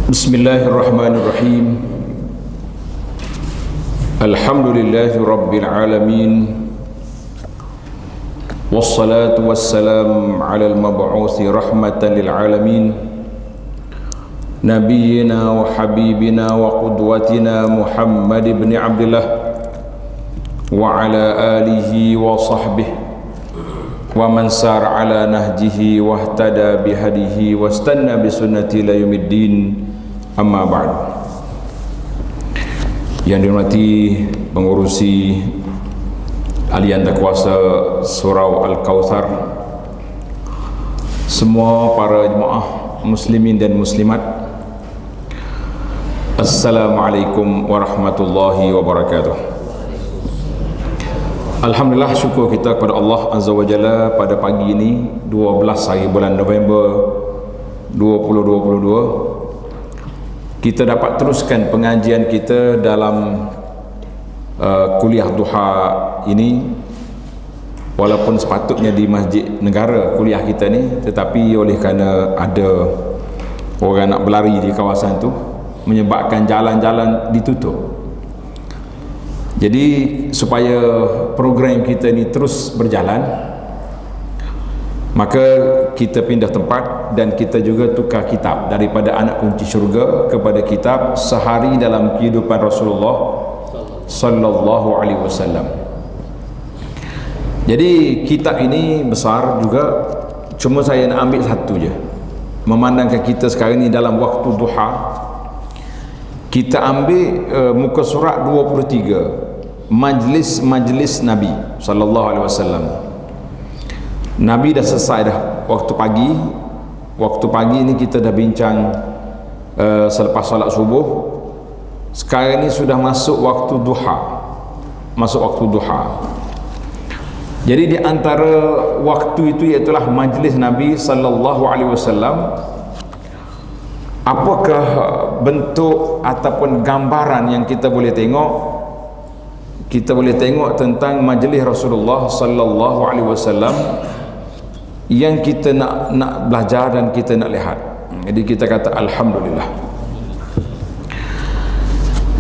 Bismillahirrahmanirrahim. Alhamdulillahi Rabbil Alamin. Wassalatu wassalam ala al-mab'uthi rahmatan lil alamin, Nabiyyina wa habibina wa qudwatina Muhammad ibn Abdullah wa ala alihi wa sahbihi wa man sar ala nahjihi wa ihtada bihadihi wa istanna bisunnati ila yaumiddin. Amma ba'd. Yang dihormati pengurusi Alian Kuasa Surau Al-Kautsar, semua para jemaah muslimin dan muslimat, Assalamualaikum warahmatullahi wabarakatuh. Alhamdulillah, syukur kita kepada Allah Azza wa Jalla pada pagi ini 12 hari bulan November 2022 kita dapat teruskan pengajian kita dalam kuliah duha ini, walaupun sepatutnya di Masjid Negara kuliah kita ni, tetapi oleh kerana ada orang nak berlari di kawasan tu menyebabkan jalan-jalan ditutup. Jadi supaya program kita ni terus berjalan, maka kita pindah tempat dan kita juga tukar kitab daripada Anak Kunci Syurga kepada kitab Sehari dalam Kehidupan Rasulullah sallallahu alaihi wasallam. Jadi kitab ini besar juga, cuma saya nak ambil satu je. Memandangkan kita sekarang ni dalam waktu duha, kita ambil muka surat 23, majlis Nabi sallallahu alaihi wasallam. Nabi dah selesai dah waktu pagi. Waktu pagi ni kita dah bincang selepas solat subuh. Sekarang ni sudah masuk waktu duha. Masuk waktu duha. Jadi di antara waktu itu iaitulah majlis Nabi sallallahu alaihi wasallam. Apakah bentuk ataupun gambaran yang kita boleh tengok? Kita boleh tengok tentang majlis Rasulullah sallallahu alaihi wasallam yang kita nak belajar dan kita nak lihat. Jadi kita kata alhamdulillah.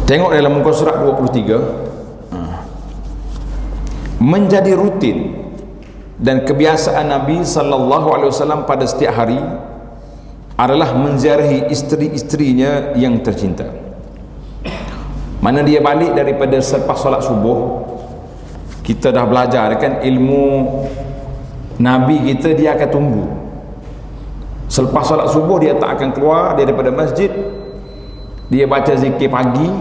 Tengok dalam muka surat 23, menjadi rutin dan kebiasaan Nabi sallallahu alaihi wasallam pada setiap hari adalah menziarahi isteri-isterinya yang tercinta. Mana dia balik daripada selepas solat subuh, kita dah belajar kan ilmu Nabi kita, dia akan tunggu selepas solat subuh, dia tak akan keluar daripada masjid, dia baca zikir pagi,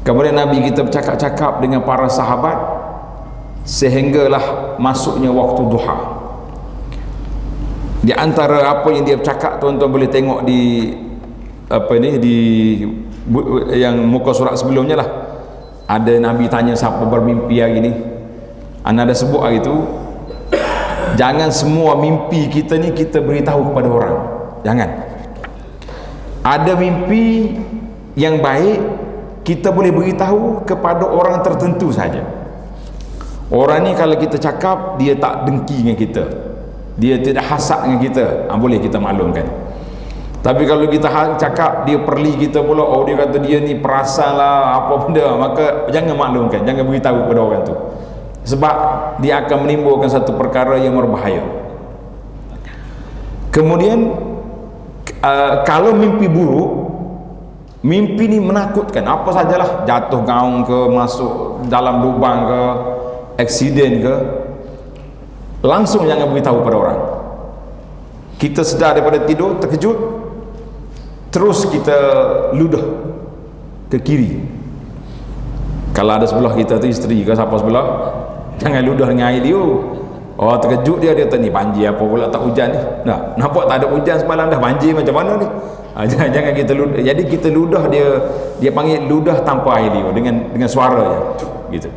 kemudian Nabi kita bercakap-cakap dengan para sahabat sehinggalah masuknya waktu duha. Di antara apa yang dia bercakap, tuan-tuan boleh tengok di yang muka surat sebelumnya lah. Ada Nabi tanya siapa bermimpi hari ni. Anda ada sebut hari tu, jangan semua mimpi kita ni kita beritahu kepada orang. Jangan. Ada mimpi yang baik kita boleh beritahu kepada orang tertentu saja. Orang ni kalau kita cakap, dia tak dengki dengan kita, dia tidak hasad dengan kita, boleh kita maklumkan. Tapi kalau kita cakap, dia perli kita pula, oh dia kata dia ni perasan lah apa benda, maka jangan maklumkan, jangan beritahu kepada orang tu, sebab dia akan menimbulkan satu perkara yang berbahaya. Kemudian kalau mimpi buruk, mimpi ni menakutkan, apa sajalah, jatuh gaung ke, masuk dalam lubang ke, aksiden ke, langsung jangan beritahu pada orang. Kita sedar daripada tidur, terkejut, terus kita ludah ke kiri. Kalau ada sebelah kita tu isteri ke siapa sebelah, jangan ludah dengan air dia. Oh, terkejut dia kata ni banjir apa pula, tak hujan ni. Nah, nampak tak ada hujan semalam, dah banjir macam mana ni? Jangan kita ludah. Jadi kita ludah dia panggil ludah tanpa air dia, dengan suara je gitu.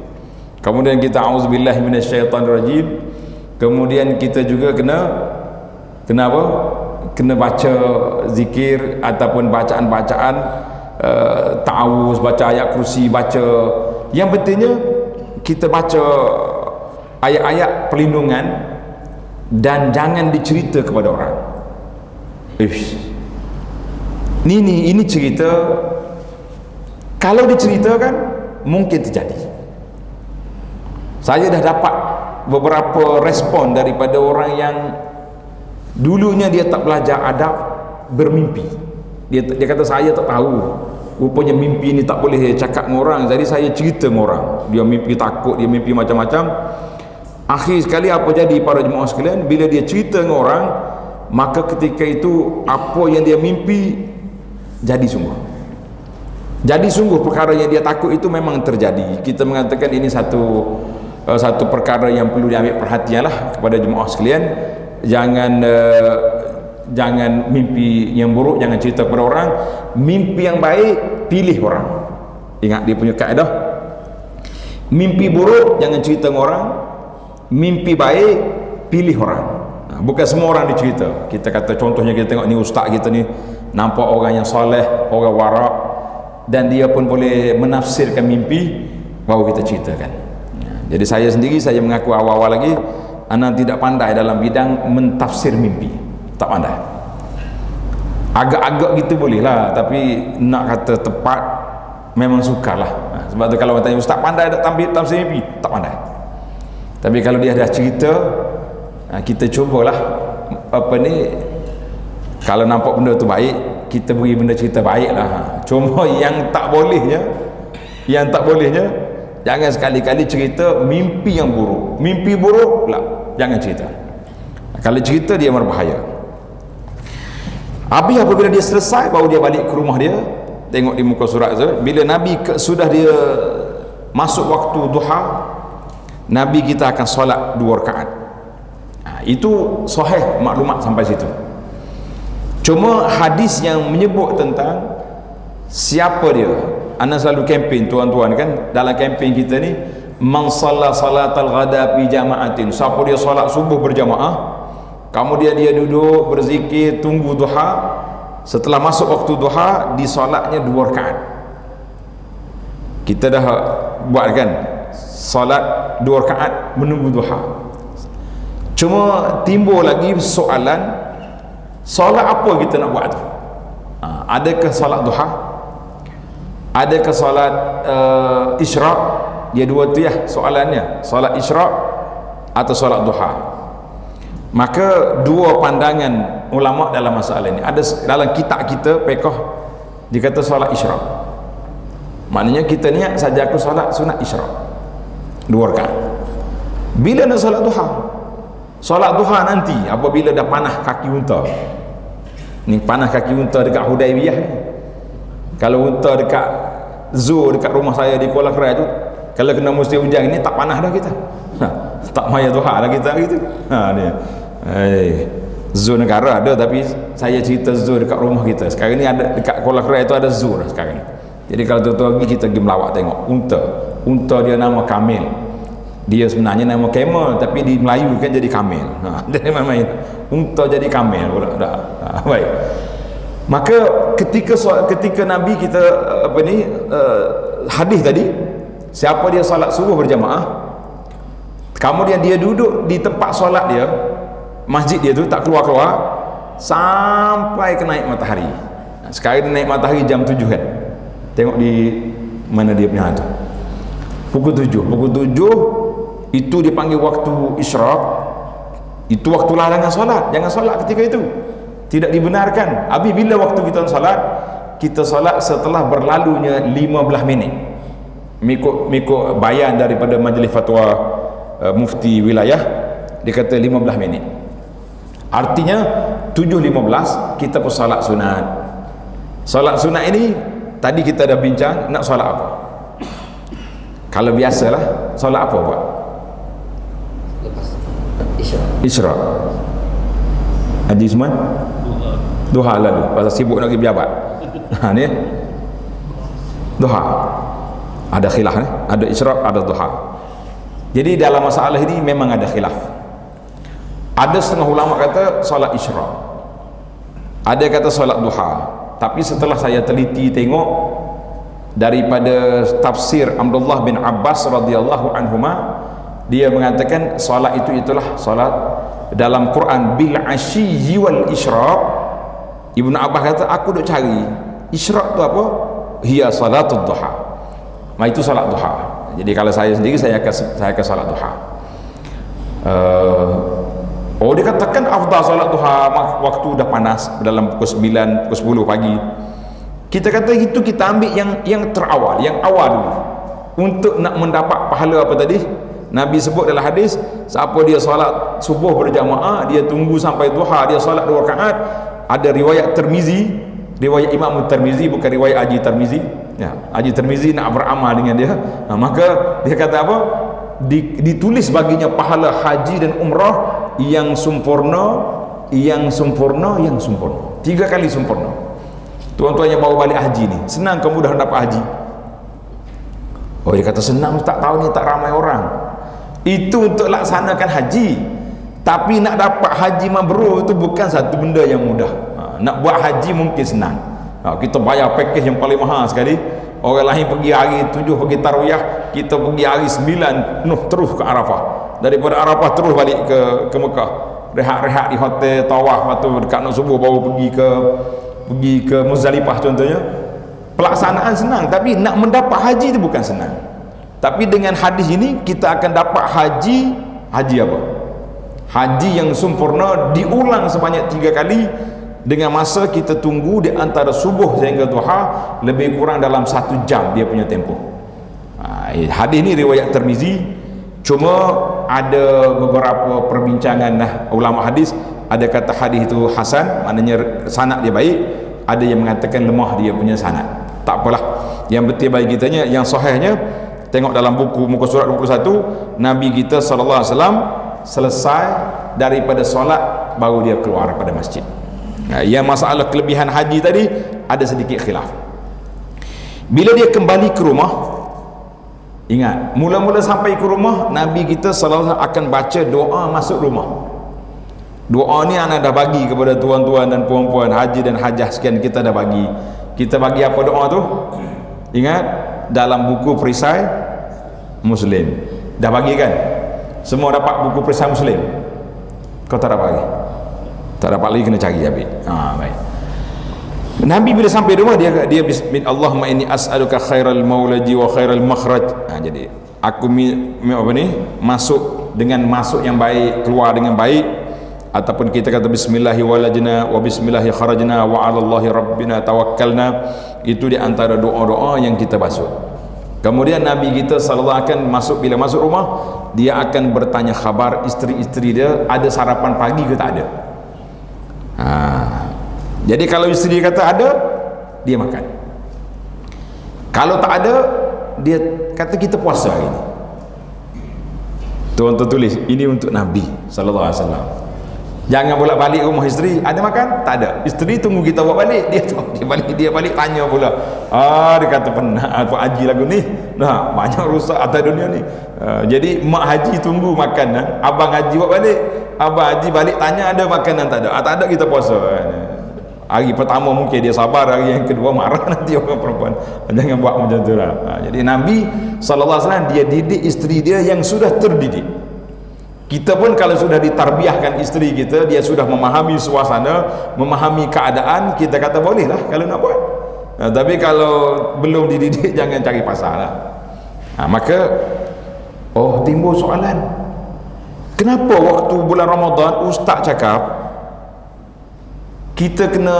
Kemudian kita auzubillahi minasyaitanirrajim. Kemudian kita juga kena apa? Kena baca zikir ataupun bacaan-bacaan ta'awuz, baca ayat kursi, baca yang pentingnya kita baca ayat-ayat perlindungan dan jangan dicerita kepada orang. Ini cerita, kalau diceritakan mungkin terjadi. Saya dah dapat beberapa respon daripada orang yang dulunya dia tak belajar adab bermimpi. Dia kata saya tak tahu, rupanya mimpi ni tak boleh cakap dengan orang, jadi saya cerita dengan orang. Dia mimpi takut, dia mimpi macam-macam. Akhir sekali apa jadi para jemaah sekalian, bila dia cerita dengan orang, maka ketika itu apa yang dia mimpi jadi sungguh. Jadi sungguh perkara yang dia takut itu memang terjadi. Kita mengatakan ini satu perkara yang perlu diambil perhatian lah kepada jemaah sekalian. Jangan mimpi yang buruk, jangan cerita kepada orang. Mimpi yang baik pilih orang. Ingat dia punya kaedah, mimpi buruk jangan cerita dengan orang, mimpi baik pilih orang. Bukan semua orang dicerita. Kita kata contohnya, kita tengok ni ustaz kita ni nampak orang yang soleh, orang warak, dan dia pun boleh menafsirkan mimpi, baru kita ceritakan. Jadi saya sendiri, saya mengaku awal-awal lagi ana tidak pandai dalam bidang mentafsir mimpi, tak pandai. Agak-agak gitu boleh lah, tapi nak kata tepat memang sukarlah. Sebab tu kalau orang tanya ustaz pandai tak tafsir mimpi, tak pandai. Tapi kalau dia dah cerita, kita cubalah kalau nampak benda tu baik, kita beri benda cerita baik lah. Cuma yang tak bolehnya jangan sekali-kali cerita mimpi yang buruk. Mimpi buruk lah, jangan cerita. Kalau cerita dia berbahaya. Habis apabila dia selesai, baru dia balik ke rumah dia, tengok di muka surat tu, bila Nabi sudah dia masuk waktu duha, Nabi kita akan solat 2 rakaat. Itu sahih maklumat sampai situ. Cuma hadis yang menyebut tentang siapa dia, ana selalu kempen tuan-tuan kan, dalam kempen kita ni, man shalla salatal ghada fi jama'atin, siapa dia solat subuh berjamaah, kemudian dia duduk berzikir tunggu duha, setelah masuk waktu duha disolatnya 2 rakaat. Kita dah buat kan solat 2 rakaat menunggu duha. Cuma timbul lagi soalan, solat apa kita nak buat tu? Adakah solat duha? Adakah solat isyraq? Dia dua tu ya soalannya, solat isyraq atau solat duha. Maka dua pandangan ulama dalam masalah ini. Ada dalam kitab kita fiqh dikata solat isyraq, maknanya kita niat saja aku solat sunat isyraq 2 rakaat. Bila nak solat duha? Solat duha nanti apabila dah panah kaki unta. Ni panah kaki unta dekat Hudaibiyah ni. Kalau unta dekat zoo dekat rumah saya di Kuala Kerai tu, kalau kena musim hujan ni tak panah dah kita. Tak payah duha dah kita gitu. Dia. Zoo negara ada, tapi saya cerita zoo dekat rumah kita. Sekarang ni ada dekat Kuala Kerai tu ada zoo dah sekarang. Jadi kalau tu lagi kita pergi melawat tengok unta. Unta dia nama Kamil. Dia sebenarnya nama Camel, tapi di Melayu kan jadi Kamil. Jadi main unta jadi Kamil pula dah. Baik. Maka ketika Nabi kita hadis tadi, siapa dia solat subuh berjamaah, kemudian dia duduk di tempat solat dia, masjid dia tu tak keluar-keluar sampai ke naik matahari. Sekarang naik matahari jam 7 kan. Tengok di mana dia punya tu. Pukul 7 itu dipanggil waktu isyraq. Itu waktu larangan solat. Jangan solat ketika itu, tidak dibenarkan. Habis bila waktu kita solat, kita solat setelah berlalunya 15 minit mengikut bayan daripada majlis fatwa mufti wilayah. Dia kata 15 minit, artinya 7.15 kita pun solat sunat. Solat sunat ini tadi kita dah bincang nak solat apa. Kalau biasalah solat apa buat? Isyraq. Haji Usman duha lalu pasal sibuk nak pergi pejabat. Ni duha ada khilaf ni, ada isyraq, ada duha. Jadi dalam masalah ini memang ada khilaf. Ada setengah ulama kata solat isyraq, ada kata solat duha. Tapi setelah saya teliti tengok daripada tafsir Abdullah bin Abbas radhiyallahu anhuma, dia mengatakan solat itulah solat dalam Quran bil ashiyyi wal isyraq, Ibnu Abbas kata aku duk cari isyraq tu apa, hiya salatul duha. Itu salat duha. Jadi kalau saya sendiri saya akan salat duha. Dia katakan afdal salat duha waktu dah panas dalam pukul 9, pukul 10 pagi. Kita kata itu kita ambil yang terawal, yang awal dulu, untuk nak mendapat pahala apa tadi. Nabi sebut dalam hadis, siapa dia solat subuh berjamaah, dia tunggu sampai duha, dia solat 2 rakaat. Ada riwayat Tirmizi, riwayat Imam Tirmizi, bukan riwayat Haji Tirmizi ya. Haji Tirmizi nak beramal dengan dia, maka dia kata apa, ditulis baginya pahala haji dan umrah yang sempurna, yang sempurna, yang sempurna, 3 kali sempurna. Tuan-tuan yang bawa balik haji ni, senang ke mudah dapat haji? Dia kata senang tak tahu ni, tak ramai orang. Itu untuk laksanakan haji. Tapi nak dapat haji mabrur itu bukan satu benda yang mudah. Nak buat haji mungkin senang. Kita bayar package yang paling mahal sekali. Orang lain pergi hari 7 pergi tarwiyah, kita pergi hari 9 terus ke Arafah. Daripada Arafah terus balik ke Mekah. Rehat-rehat di hotel, tawaf, lepas tu dekat nak subuh baru pergi ke Muzdalifah contohnya. Pelaksanaan senang, tapi nak mendapat haji itu bukan senang. Tapi dengan hadis ini kita akan dapat haji apa? Haji yang sempurna, diulang sebanyak 3 kali dengan masa kita tunggu di antara subuh sehingga duha lebih kurang dalam 1 jam dia punya tempoh. Hadis ini riwayat Tirmizi, cuma ada beberapa perbincangan ulama hadis. Ada kata hadis itu hasan, maknanya sanad dia baik. Ada yang mengatakan lemah dia punya sanad. Tak apalah, yang betul bagi kitanya, yang sahihnya tengok dalam buku muka surat 21, Nabi kita sallallahu alaihi wasallam selesai daripada solat baru dia keluar daripada masjid. Yang masalah kelebihan haji tadi ada sedikit khilaf. Bila dia kembali ke rumah, ingat, mula-mula sampai ke rumah, Nabi kita sallallahu alaihi wasallam akan baca doa masuk rumah. Doa ni anak dah bagi kepada tuan-tuan dan puan-puan haji dan hajah sekian, kita dah bagi. Kita bagi apa doa tu? Ingat, dalam buku perisai Muslim dah bagi kan? Semua dapat buku perisai Muslim? Kau tak dapat lagi? Tak dapat lagi, kena cari habis. Baik. Nabi bila sampai rumah dia bismillah, Allahumma inni as'aluka khairal maulaji wa khairal makhraj. Jadi aku masuk dengan masuk yang baik, keluar dengan baik. Ataupun kita kata bismillahi walajna wa bismillahi kharajna wa 'alallahi rabbina tawakkalna. Itu di antara doa-doa yang kita basuh. Kemudian Nabi kita sallallahu akan bila masuk rumah, dia akan bertanya khabar isteri-isteri dia, ada sarapan pagi ke tak ada. Jadi kalau isteri kata ada, dia makan. Kalau tak ada, dia kata kita puasa hari ini. Tuan-tuan tulis, ini untuk Nabi sallallahu alaihi wasallam. Jangan bolak balik rumah isteri, ada makan? Tak ada. Isteri tunggu kita buat balik, dia balik tanya pula. Dia kata penat apa haji lagu ni. Banyak rusak atas dunia ni. Jadi mak haji tunggu makan, abang haji buat balik. Abang haji balik tanya ada makanan, tak ada. Tak ada, kita puasa. Hari pertama mungkin dia sabar, hari yang kedua marah nanti orang perempuan. Jangan buat macam tu lah. Jadi Nabi sallallahu alaihi wasallam dia didik isteri dia yang sudah terdidik. Kita pun kalau sudah ditarbiahkan isteri kita, dia sudah memahami suasana, memahami keadaan, kita kata boleh lah kalau nak buat. Tapi kalau belum dididik, jangan cari pasal lah. Maka timbul soalan, kenapa waktu bulan Ramadan ustaz cakap kita kena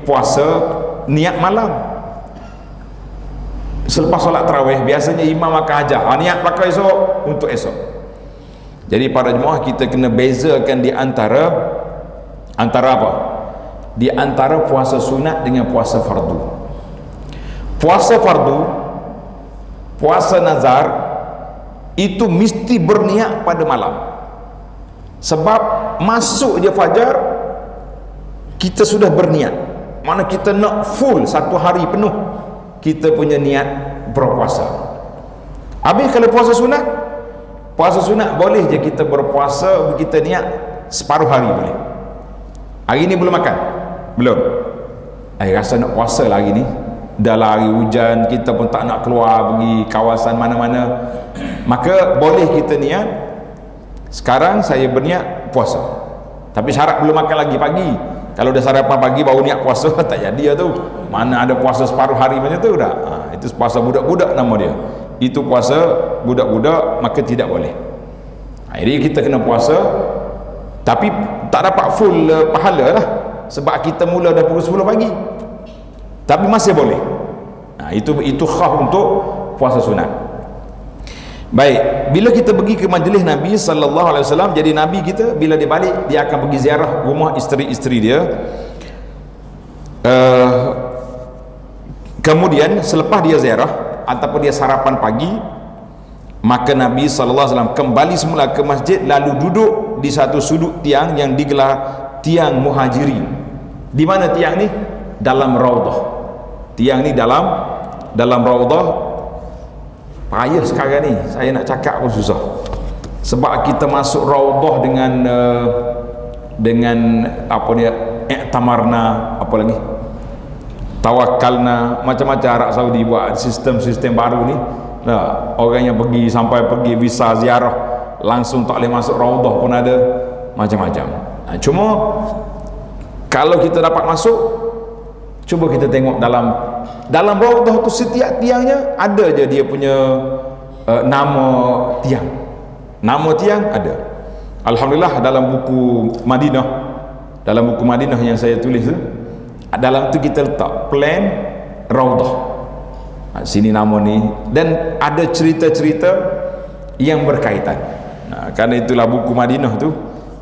puasa niat malam selepas solat tarawih? Biasanya imam akan ajar niat pakai esok untuk esok. Jadi para jemaah, kita kena bezakan di antara apa? Di antara puasa sunat dengan puasa fardu. Puasa fardu, puasa nazar itu mesti berniat pada malam. Sebab masuk je fajar kita sudah berniat. Mana kita nak full 1 hari penuh kita punya niat berpuasa. Habis kalau puasa sunat boleh je kita berpuasa, kita niat separuh hari boleh. Hari ni belum makan? Belum. Rasa nak puasa lah hari ni. Dah lah hari hujan, kita pun tak nak keluar pergi kawasan mana-mana. Maka boleh kita niat, sekarang saya berniat puasa. Tapi syarat belum makan lagi pagi. Kalau dah sarapan pagi baru niat puasa tak jadi tu. Mana ada puasa separuh hari macam tu dah. Itu puasa budak-budak nama dia. Itu puasa budak-budak, maka tidak boleh. Jadi kita kena puasa tapi tak dapat full pahala lah, sebab kita mula dah pukul 10 pagi. Tapi masih boleh. Itu khas untuk puasa sunat. Baik, bila kita pergi ke majlis Nabi sallallahu alaihi wasallam, jadi Nabi kita bila dia balik, dia akan pergi ziarah rumah isteri-isteri dia. Kemudian selepas dia ziarah ataupun dia sarapan pagi, maka Nabi sallallahu alaihi wasallam kembali semula ke masjid, lalu duduk di satu sudut tiang yang digelar tiang Muhajirin. Di mana tiang ni? Dalam raudhah. Tiang ni dalam raudhah. Payah sekarang ni saya nak cakap pun susah, sebab kita masuk raudhah dengan apa dia, i'tamarna, apa lagi, tawakkalna, macam-macam Arab Saudi buat sistem-sistem baru ni. Nah, orang yang pergi visa ziarah langsung tak boleh masuk raudhah pun ada, macam-macam. Cuma kalau kita dapat masuk, cuba kita tengok dalam raudhah tu, setiap tiangnya ada je dia punya nama tiang. Nama tiang ada. Alhamdulillah dalam buku Madinah yang saya tulis tu, dalam tu kita letak plan raudhah. Sini nama ni, dan ada cerita-cerita yang berkaitan. Kerana itulah buku Madinah tu,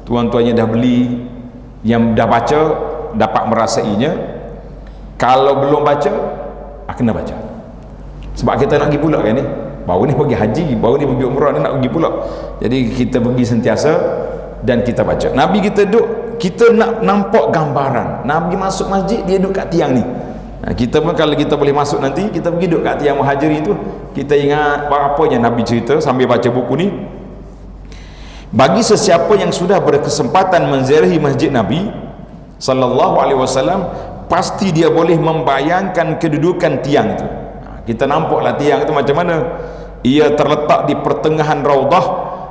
tuan-tuannya dah beli, yang dah baca dapat merasainya. Kalau belum baca, kena baca, sebab kita nak pergi pula kan ni, baru ni pergi haji, baru ni pergi umrah, ni nak pergi pula. Jadi kita pergi sentiasa dan kita baca. Nabi kita duduk, kita nak nampak gambaran Nabi masuk masjid, dia duduk kat tiang ni. Kita pun kalau kita boleh masuk nanti, kita pergi duduk kat tiang Muhajirin tu, kita ingat apa yang Nabi cerita sambil baca buku ni. Bagi sesiapa yang sudah berkesempatan menziarahi masjid Nabi sallallahu alaihi wasallam, pasti dia boleh membayangkan kedudukan tiang itu. Kita nampaklah tiang itu macam mana. Ia terletak di pertengahan raudhah,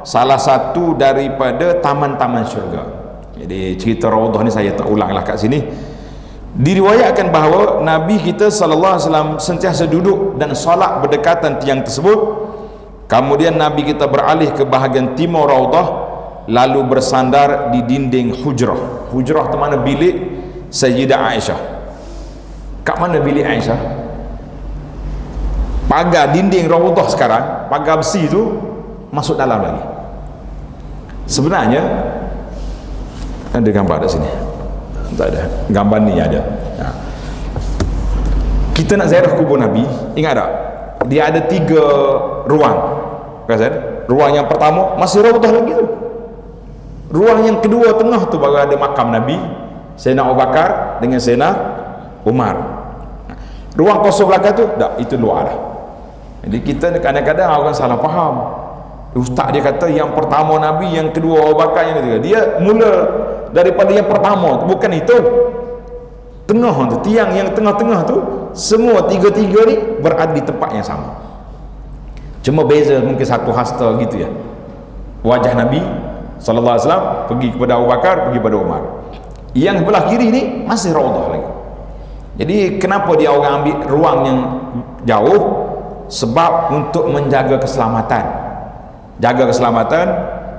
salah satu daripada taman-taman syurga. Jadi cerita raudhah ni saya tak ulanglah kat sini. Diriwayatkan bahawa Nabi kita sallallahu alaihi wasallam sentiasa duduk dan solat berdekatan tiang tersebut. Kemudian Nabi kita beralih ke bahagian timur raudhah, lalu bersandar di dinding hujrah. Hujrah tu mana? Bilik Sayyidah Aisyah. Kat mana bilik Aisyah? Pagar dinding raudhah sekarang, pagar besi tu masuk dalam lagi. Sebenarnya ada gambar kat sini. Tak ada. Gambar ni ada. Kita nak ziarah kubur Nabi, ingat tak? Dia ada 3 ruang. Kan? Ruang yang pertama masih raudhah lagi tu. Ruang yang kedua tengah tu baru ada makam Nabi, Sayyidina Abu Bakar dengan Sayyidina Umar. Ruang kosong belakang tu, tak, itu luar dah. Jadi kita kadang-kadang orang salah faham. Ustaz dia kata yang pertama Nabi, yang kedua Abu Bakar, yang ketiga. Dia mula daripada yang pertama, bukan itu. Tengah tu, tiang yang tengah-tengah tu, semua tiga-tiga ni berada di tempat yang sama. Cuma beza mungkin satu hasta gitu ya. Wajah Nabi sallallahu alaihi wasallam pergi kepada Abu Bakar, pergi kepada Umar. Yang sebelah kiri ni masih raudhah lagi. Jadi kenapa dia orang ambil ruang yang jauh? Sebab untuk menjaga keselamatan. Jaga keselamatan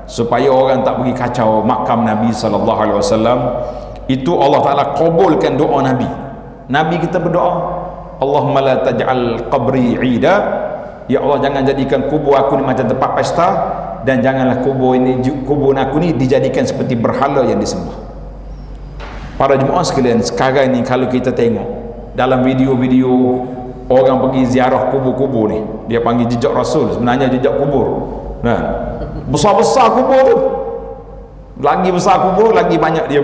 supaya orang tak pergi kacau makam Nabi sallallahu alaihi wasallam. Itu Allah Taala kabulkan doa Nabi. Nabi kita berdoa, Allahumma la taj'al qabri 'ida. Ya Allah, jangan jadikan kubur aku ni macam tempat pesta, dan janganlah kubur aku ni dijadikan seperti berhala yang disembah. Para jemaah sekalian, sekarang ni kalau kita tengok dalam video-video orang pergi ziarah kubur-kubur ni, dia panggil jejak Rasul, sebenarnya jejak kubur. Nah, besar-besar kubur tu. Lagi besar kubur, lagi banyak dia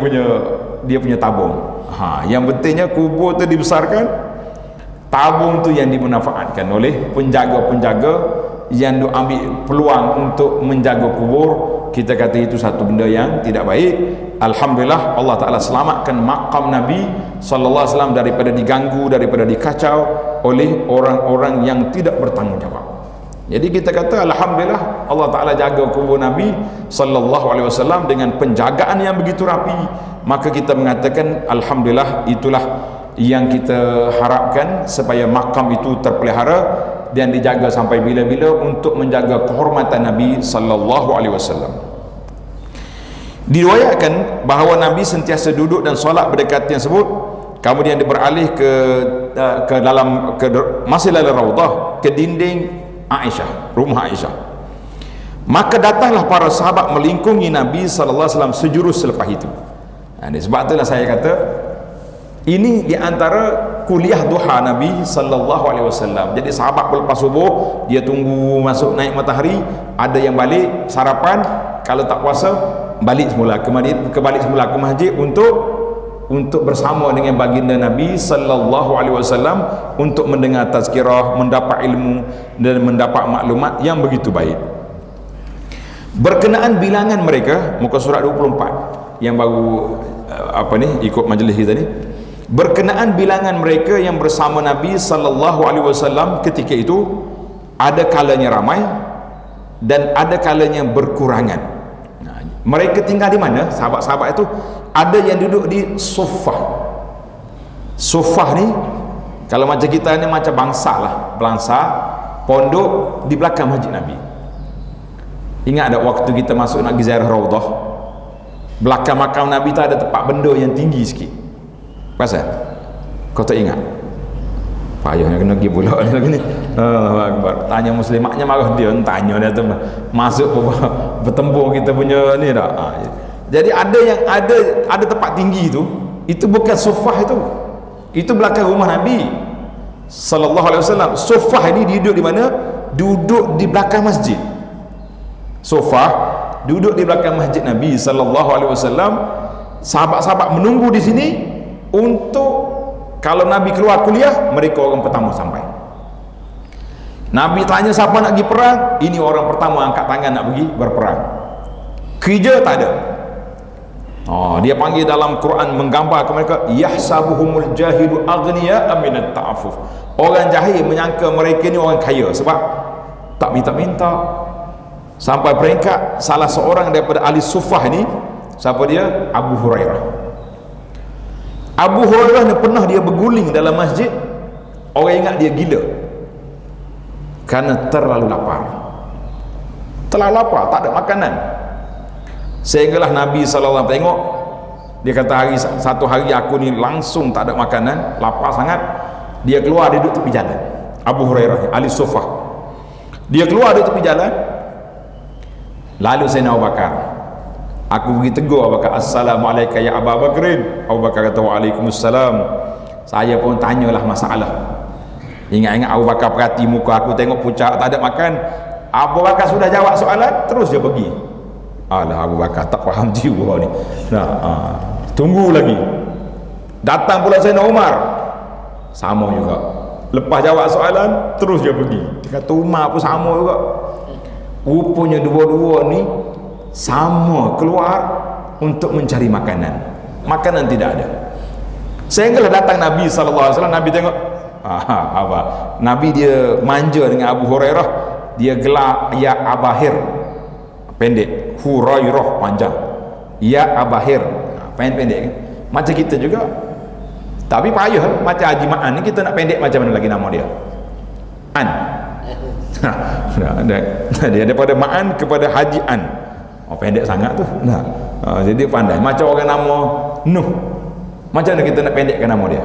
punya tabung. Yang pentingnya kubur tu dibesarkan, tabung tu yang dimanfaatkan oleh penjaga-penjaga yang ambil peluang untuk menjaga kubur. Kita kata itu satu benda yang tidak baik. Alhamdulillah Allah Ta'ala selamatkan makam Nabi sallallahu alaihi wasallam daripada diganggu, daripada dikacau oleh orang-orang yang tidak bertanggungjawab, Jadi kita kata alhamdulillah Allah Taala jaga kubur Nabi sallallahu alaihi wasallam dengan penjagaan yang begitu rapi. Maka kita mengatakan alhamdulillah, itulah yang kita harapkan, supaya makam itu terpelihara dan dijaga sampai bila-bila untuk menjaga kehormatan Nabi sallallahu alaihi wasallam. Diriwayatkan bahawa Nabi sentiasa duduk dan solat berdekatan tersebut, kemudian dia beralih masih dalam raudhah, ke dinding Aisyah, rumah Aisyah. Maka datanglah para sahabat melingkungi Nabi sallallahu alaihi wasallam sejurus selepas itu. Sebab itulah saya kata ini di antara kuliah duha Nabi sallallahu alaihi wasallam. Jadi sahabat lepas subuh dia tunggu masuk naik matahari, ada yang balik sarapan, kalau tak puasa balik semula ke masjid untuk bersama dengan baginda Nabi sallallahu alaihi wasallam untuk mendengar tazkirah, mendapat ilmu dan mendapat maklumat yang begitu baik. Berkenaan bilangan mereka, muka surat 24 yang baru ikut majlis kita ni, berkenaan bilangan mereka yang bersama Nabi sallallahu alaihi wasallam ketika itu, ada kalanya ramai dan ada kalanya berkurangan. Mereka tinggal di mana sahabat-sahabat itu? Ada yang duduk di sufah. Sufah ni kalau macam kita ni macam belangsa pondok di belakang masjid Nabi. Ingat tak waktu kita masuk nak pergi ziarah raudhah, belakang makam Nabi tu ada tempat benda yang tinggi sikit. Pasal kau tak ingat? Payahnya kena pergi pula ni. Tanya muslimaknya marah dia, tanya dia tu masuk bertembur kita punya ni dah. Jadi ada tempat tinggi itu bukan sufah itu belakang rumah Nabi sallallahu alaihi wasallam. Sufah ini duduk di mana? Duduk di belakang masjid. Sufah duduk di belakang masjid Nabi sallallahu alaihi wasallam. Sahabat-sahabat menunggu di sini untuk kalau Nabi keluar kuliah, mereka orang pertama sampai. Nabi tanya siapa nak pergi perang, ini orang pertama angkat tangan nak pergi berperang. Kerja tak ada. Dia panggil dalam Quran menggambar ke mereka, yahsabuhumul jahilu aghniya minat ta'affuf. Orang jahil menyangka mereka ni orang kaya sebab tak minta-minta. Sampai peringkat salah seorang daripada ahli sufah ni, siapa dia? Abu Hurairah. Abu Hurairah ni pernah dia berguling dalam masjid, orang ingat dia gila kerana terlalu lapar, tak ada makanan. Sehinggalah Nabi SAW tengok, dia kata satu hari aku ni langsung tak ada makanan, lapar sangat. Dia keluar, dia duduk tepi jalan. Abu Hurairah ahli sufah, dia keluar di tepi jalan. Lalu Sayyidina Abu Bakar, aku pergi tegur Abu Bakar, assalamualaikum ya Abu Bakrin. Abu Bakar kata waalaikumsalam. Saya pun tanyalah masalah. Ingat-ingat Abu Bakar perhati muka aku, tengok pucat tak ada makan. Abu Bakar sudah jawab soalan, terus dia pergi. Alah, Abu Bakar tak faham jiwa ni. Tunggu lagi. Datang pula Sayyidina Umar, sama juga. Lepas jawab soalan, terus dia pergi. Dia kata Umar pun sama juga. Rupanya dua-dua ni sama keluar untuk mencari makanan. Makanan tidak ada. Sehinggalah datang Nabi SAW. Nabi tengok, Nabi dia manja dengan Abu Hurairah. Dia gelar ya Abahir, pendek. Hurairah panjang, ya Abahir pendek kan? Macam kita juga, tapi payah macam Haji Ma'an ni, kita nak pendek macam mana lagi nama dia? Dia daripada Ma'an kepada Haji An, pendek sangat tu. Jadi pandai. Macam orang nama Nuh, macam mana kita nak pendekkan nama dia?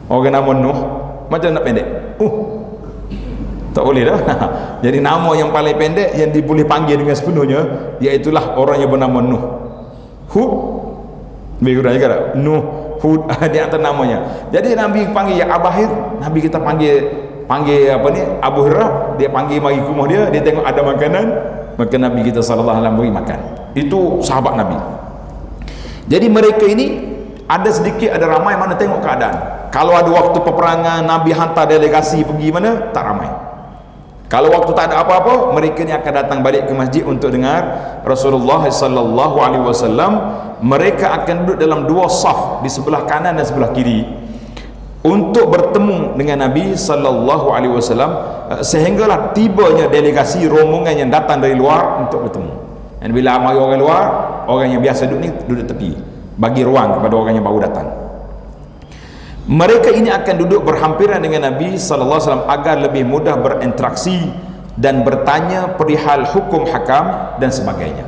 Orang nama Nuh, macam mana nak pendek? Tak boleh dah. Jadi nama yang paling pendek yang boleh panggil dengan sepenuhnya, iaitulah orang yang bernama Nuh. Hud, lebih kurang juga tak? Nuh, Hud, dia antara namanya. Jadi Nabi panggil ya Abahir. Nabi kita panggil Abu Hurairah, dia panggil mari ke rumah dia tengok ada makanan, maka Nabi kita sallallahu alaihi wasallam beri makan. Itu sahabat Nabi. Jadi mereka ini ada ramai mana tengok keadaan. Kalau ada waktu peperangan, Nabi hantar delegasi pergi mana, tak ramai. Kalau waktu tak ada apa-apa, mereka ni akan datang balik ke masjid untuk dengar Rasulullah sallallahu alaihi wasallam. Mereka akan duduk dalam dua saf, di sebelah kanan dan sebelah kiri. untuk bertemu dengan Nabi sallallahu alaihi wasallam, sehinggalah tibanya delegasi rombongan yang datang dari luar untuk bertemu. Dan bila mari orang luar, orang yang biasa duduk ni duduk tepi, bagi ruang kepada orang yang baru datang. Mereka ini akan duduk berhampiran dengan Nabi sallallahu alaihi wasallam agar lebih mudah berinteraksi dan bertanya perihal hukum hakam dan sebagainya.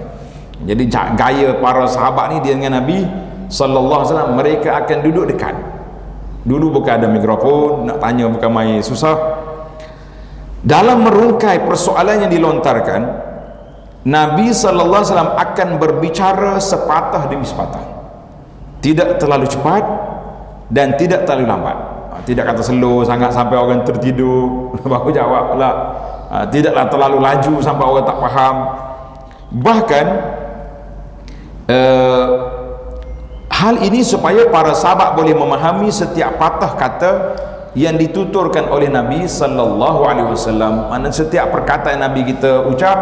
Jadi gaya para sahabat ni dia dengan Nabi sallallahu alaihi wasallam, mereka akan duduk dekat. Dulu bukan ada mikrofon, nak tanya bukan main susah. Dalam merungkai persoalan yang dilontarkan, Nabi sallallahu alaihi wasallam akan berbicara sepatah demi sepatah. Tidak terlalu cepat dan tidak terlalu lambat. Tidak kata slow sangat sampai orang tertidur baru jawab lah. Tidaklah terlalu laju sampai orang tak faham. Bahkan hal ini supaya para sahabat boleh memahami setiap patah kata yang dituturkan oleh Nabi sallallahu alaihi wasallam. Mana setiap perkataan Nabi kita ucap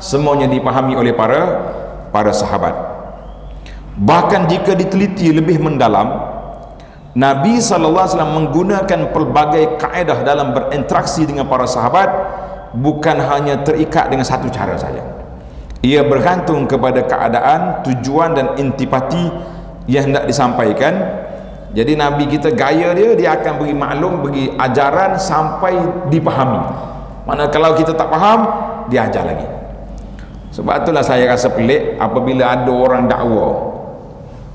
semuanya dipahami oleh para sahabat. Bahkan jika diteliti lebih mendalam, Nabi sallallahu alaihi wasallam menggunakan pelbagai kaedah dalam berinteraksi dengan para sahabat, bukan hanya terikat dengan satu cara saja. Ia bergantung kepada keadaan, tujuan dan intipati yang hendak disampaikan. Jadi Nabi kita gaya dia akan beri maklum, beri ajaran sampai dipahami. Mana kalau kita tak faham, dia ajar lagi. Sebab itulah saya rasa pelik apabila ada orang dakwa,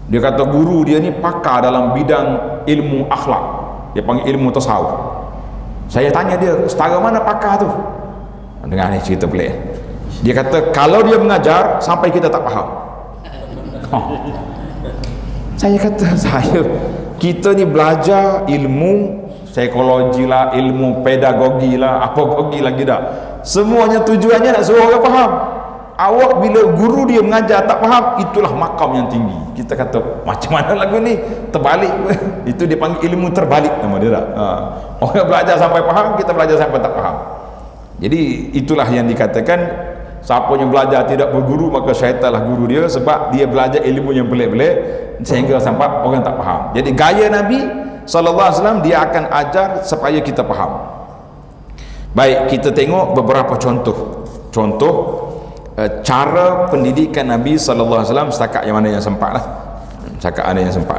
dia kata guru dia ni pakar dalam bidang ilmu akhlak, dia panggil ilmu tasawuf. Saya tanya dia, setara mana pakar tu? Dengar ni cerita pelik. Dia kata kalau dia mengajar sampai kita tak faham. Saya kata, kita ni belajar ilmu psikologi lah, ilmu pedagogi lah, apa gogi lagi dah. Semuanya tujuannya nak suruh orang faham. Awak bila guru dia mengajar tak faham, itulah makam yang tinggi. Kita kata macam mana lagu ni? Terbalik. Itu dia panggil ilmu terbalik nama dia tak? Orang belajar sampai faham, kita belajar sampai tak faham. Jadi itulah yang dikatakan, siapa yang belajar tidak berguru maka syaitanlah guru dia, sebab dia belajar ilmu yang pelik-pelik sehingga sampai orang tak faham. Jadi gaya Nabi sallallahu alaihi wasallam, dia akan ajar supaya kita faham. Baik, kita tengok beberapa contoh cara pendidikan Nabi sallallahu alaihi wasallam setakat yang mana yang sempat lah. Setakat ada yang sempat.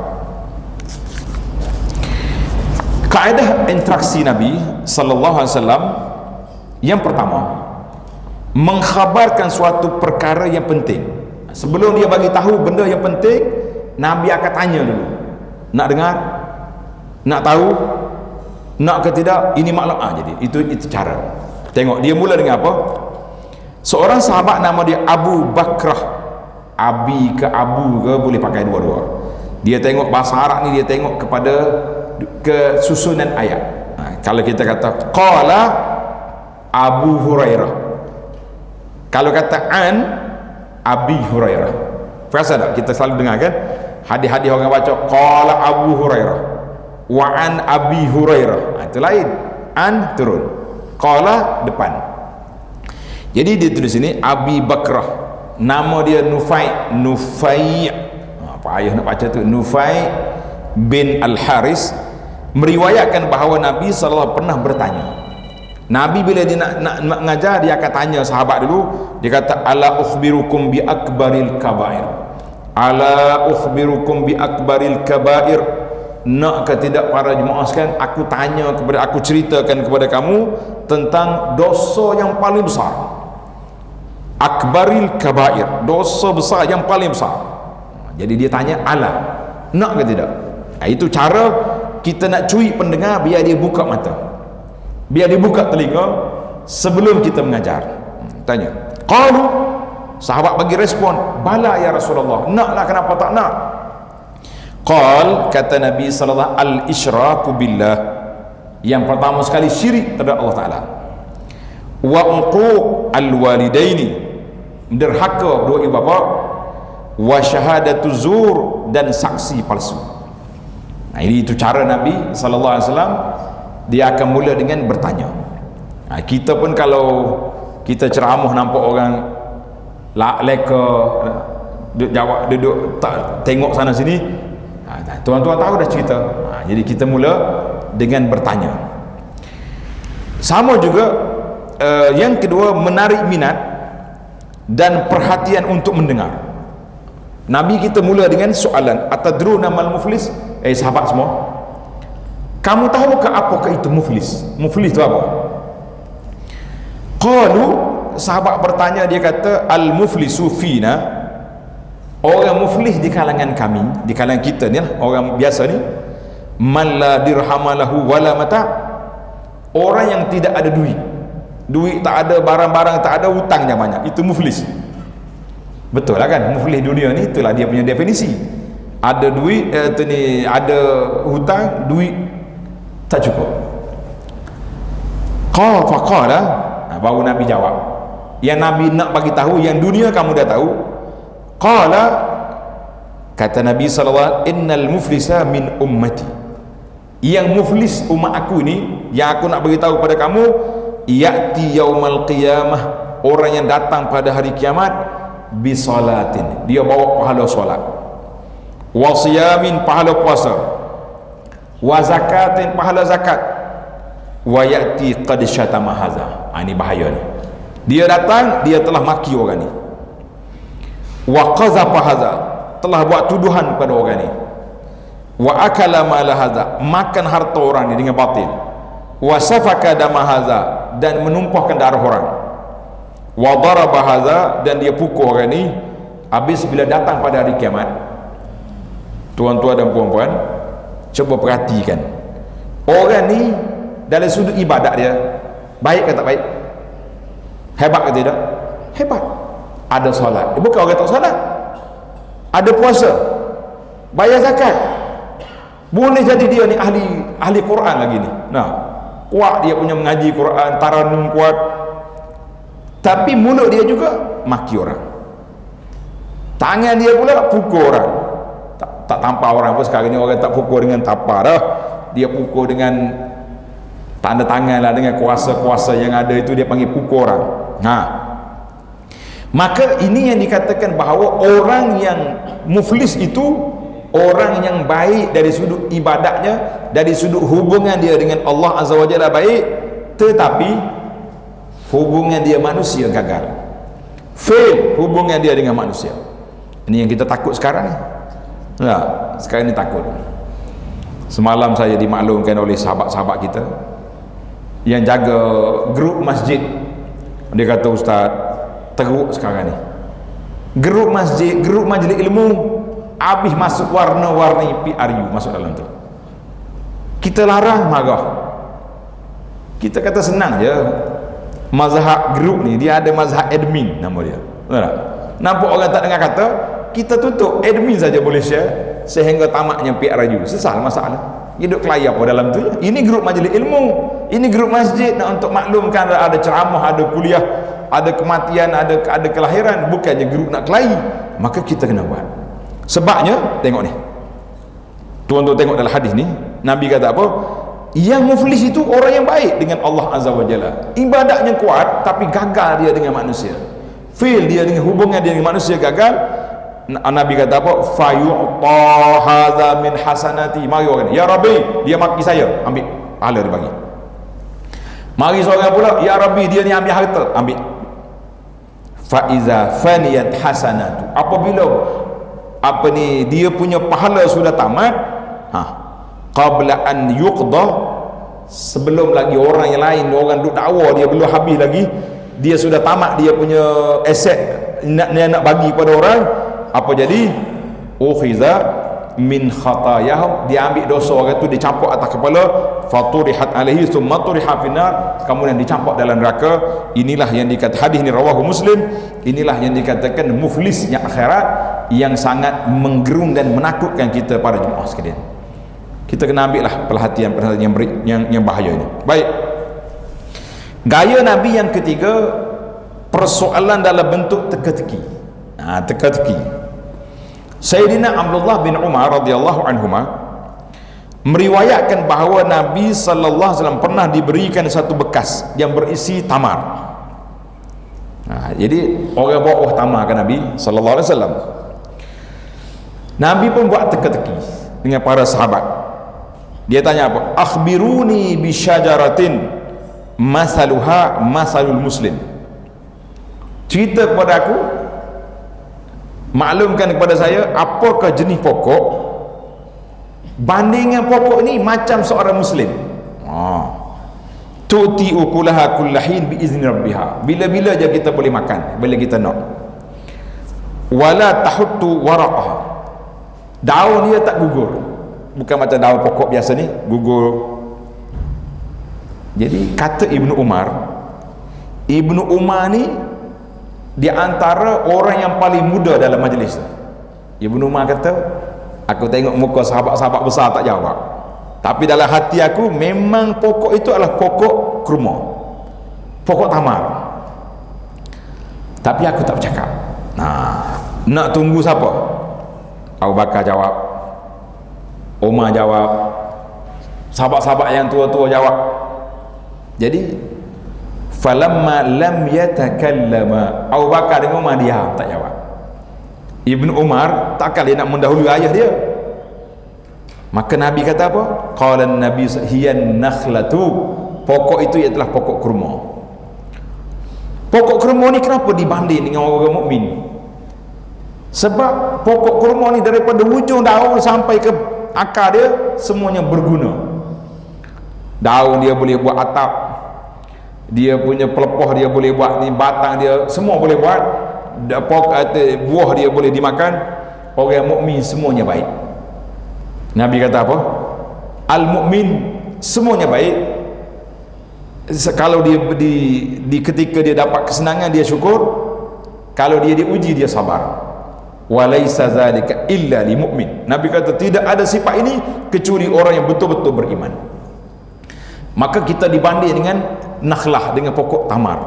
Kaedah interaksi Nabi sallallahu alaihi wasallam, yang pertama, mengkhabarkan suatu perkara yang penting. Sebelum dia bagi tahu benda yang penting, Nabi akan tanya dulu. Nak dengar? Nak tahu? Nak ke tidak? Ini maklum. Jadi itu cara. Tengok dia mula dengan apa? Seorang sahabat nama dia Abu Bakrah. Abi ke Abu ke boleh pakai dua-dua. Dia tengok bahasa Arab ni, dia tengok kepada kesusunan ayat. Kalau kita kata qala Abu Hurairah, kalau kata an Abi Hurairah, perasan tak kita selalu dengar kan hadis-hadis orang baca qala Abu Hurairah wa an Abi Hurairah, itu lain. An turun, qala depan. Jadi dia tulis sini Abi Bakrah, nama dia Nufai, apa ayah nak baca tu, Nufai bin Al-Haris, meriwayatkan bahawa Nabi SAW pernah bertanya. Nabi bila dia nak mengajar, dia akan tanya sahabat dulu. Dia kata ala ukhbirukum bi akbaril kabair, ala ukhbirukum bi akbaril kabair, nak ke tidak para jemaah sekalian, aku tanya kepada, aku ceritakan kepada kamu tentang dosa yang paling besar. Akbaril kabair, dosa besar yang paling besar. Jadi dia tanya ala, nak ke tidak? Itu cara kita nak curi pendengar biar dia buka mata, biar dibuka telinga sebelum kita mengajar. Tanya. Qalu, sahabat bagi respon, bala ya Rasulullah, naklah, kenapa tak nak? Qal, kata Nabi sallallahu alaihi wasallam, al-isyraku billah, yang pertama sekali syirik terhadap Allah Taala. Wa uquq al-walidaini, derhaka dua ibu bapa. Wa syahadatu zur, dan saksi palsu. Nah, ini itu cara Nabi sallallahu alaihi wasallam. Dia akan mula dengan bertanya. Kita pun kalau kita ceramah nampak orang leka duduk tak, tengok sana sini, tuan-tuan tahu dah cerita. Jadi kita mula dengan bertanya. Sama juga yang kedua, menarik minat dan perhatian untuk mendengar. Nabi kita mula dengan soalan, atadruna mal muflis? Sahabat semua, kamu tahukah apakah itu muflis? Muflis itu apa? Qalu, sahabat bertanya, dia kata, al muflisu fina, orang muflis di kalangan kami, di kalangan kita ni lah, orang biasa ni, man la dirhamalahu wala mata, orang yang tidak ada duit tak ada, barang-barang tak ada, hutangnya banyak, itu muflis. Betul lah kan? Muflis dunia ni itulah dia punya definisi. Ada duit, ada hutang, duit tak cukup. Faqala, baru Nabi jawab. Yang Nabi nak bagi tahu, yang dunia kamu dah tahu. Qala, kata Nabi SAW, innal muflisa min ummati, yang muflis umat aku ni, yang aku nak beritahu pada kamu, ya'ti yaumal qiyamah, orang yang datang pada hari kiamat, bisalatin, dia bawa pahala solat, wa siyamin, pahala puasa, wa zakatin, pahala zakat, wa ya'ti qad syatama hadza. Ini bahaya ni. Dia datang, dia telah maki orang ni, wa qazafa hadza, telah buat tuduhan kepada orang ni, wa akala mala hadza, makan harta orang ni dengan batil, wa safaka dama hadza, dan menumpahkan darah orang, wa daraba hadza, dan dia pukul orang ni. Habis bila datang pada hari kiamat, tuan-tuan dan puan-puan, cuba perhatikan orang ni dari sudut ibadat dia, baik ke tak baik? Hebat ke tidak? Hebat. Ada solat, bukan orang tak solat, ada puasa, bayar zakat, boleh jadi dia ni ahli Quran lagi ni. Nah, kuat dia punya mengaji Quran, taranum kuat, tapi mulut dia juga maki orang, tangan dia pula pukul orang. Tak tampar orang pun sekarang ni, orang tak pukul dengan tapar dah, dia pukul dengan tanda tangan lah, dengan kuasa-kuasa yang ada itu dia panggil pukul orang. Maka ini yang dikatakan bahawa orang yang muflis itu orang yang baik dari sudut ibadatnya, dari sudut hubungan dia dengan Allah Azza wa Jalla baik, tetapi hubungan dia manusia gagal, fail hubungan dia dengan manusia. Ini yang kita takut sekarang ni. Sekarang ni takut. Semalam saya dimaklumkan oleh sahabat-sahabat kita yang jaga grup masjid, dia kata, ustaz, teruk sekarang ni grup masjid, grup majlis ilmu, habis masuk warna-warni PRU masuk dalam tu. Kita larang, marah. Kita kata senang je, mazhab grup ni dia ada mazhab admin nama dia. Nampak orang tak dengar kata, kita tutup, admin saja boleh share sehingga tamatnya PRU, sesal masalah. Hidup kelaya apa dalam tu. Ini grup majlis ilmu, ini grup masjid nak untuk maklumkan ada ceramah, ada kuliah, ada kematian, ada kelahiran, bukannya grup nak kelahi. Maka kita kena buat. Sebabnya tengok ni, tuan-tuan tengok dalam hadis ni, Nabi kata apa? Yang muflis itu orang yang baik dengan Allah Azza wa Jalla, ibadatnya kuat tapi gagal dia dengan manusia, fail dia dengan hubungan dia dengan manusia, gagal. Nabi kata apa? Fayu'ta hadza min hasanati, mari orang, ya Rabbi, dia maki saya, ambil pahala dia bagi. Mari seorang pula, ya Rabbi, dia ni ambil harta, ambil. Fa iza faniyat hasanatu, apabila dia punya pahala sudah tamat, qabla an yuqda, sebelum lagi orang yang lain, orang duk dakwa dia belum habis lagi, dia sudah tamat dia punya aset nak bagi pada orang, apa jadi? Ukhiza min khatayahum, dia ambil dosa orang tu, dicampak atas kepala, faturihat alaihi thumma turiha finnar, kemudian dicampak dalam neraka. Inilah yang dikatakan, hadis ni rawahu Muslim, inilah yang dikatakan muflisnya akhirat, yang sangat menggerung dan menakutkan kita para jemaah sekalian. Kita kena ambil lah perhatian yang bahaya ini. Baik, gaya Nabi yang ketiga, persoalan dalam bentuk teka-teki. Teka-teki. Sayyidina Abdullah bin Umar radhiyallahu anhuma meriwayatkan bahawa Nabi sallallahu alaihi wasallam pernah diberikan satu bekas yang berisi tamar. Jadi orang bawa tamar ke Nabi sallallahu alaihi wasallam. Nabi pun buat teka-teki dengan para sahabat. Dia tanya apa? Akhbiruni bi syajaratin masaluha masalul muslim. Cerita kepada aku, maklumkan kepada saya apakah jenis pokok, bandingan pokok ni macam seorang muslim. Tu'ti ukulaha kullahin bi izni rabbiha. Bila-bila je kita boleh makan, bila kita nak. Wala tahuttu waraqaha. Daun dia tak gugur. Bukan macam daun pokok biasa ni gugur. Jadi kata Ibnu Umar ni di antara orang yang paling muda dalam majlis. Ibnu Umar kata, aku tengok muka sahabat-sahabat besar tak jawab, tapi dalam hati aku memang pokok itu adalah pokok kurma, pokok tamar. Tapi aku tak bercakap. Nak tunggu siapa? Abu Bakar jawab, Umar jawab, sahabat-sahabat yang tua-tua jawab. Jadi falamma lam yatakallama, Abu Bakar dengan Umar diam, tak jawab. Ibnu Umar takkan dia nak mendahului ayah dia. Maka Nabi kata apa? Qala an-nabi hiyan nakhlatu, pokok itu ialah pokok kurma. Pokok kurma ni kenapa dibanding dengan orang mukmin? Sebab pokok kurma ni daripada hujung daun sampai ke akar dia semuanya berguna. Daun dia boleh buat atap, dia punya pelepah dia boleh buat ni, batang dia semua boleh buat, buah dia boleh dimakan. Orang mukmin semuanya baik. Nabi kata apa? Al-mukmin semuanya baik. Kalau dia di ketika dia dapat kesenangan dia syukur, kalau dia diuji dia sabar. Walaisa zalika illa lil mu'min. Nabi kata tidak ada sifat ini kecuali orang yang betul-betul beriman. Maka kita dibanding dengan nakhlah, dengan pokok tamar.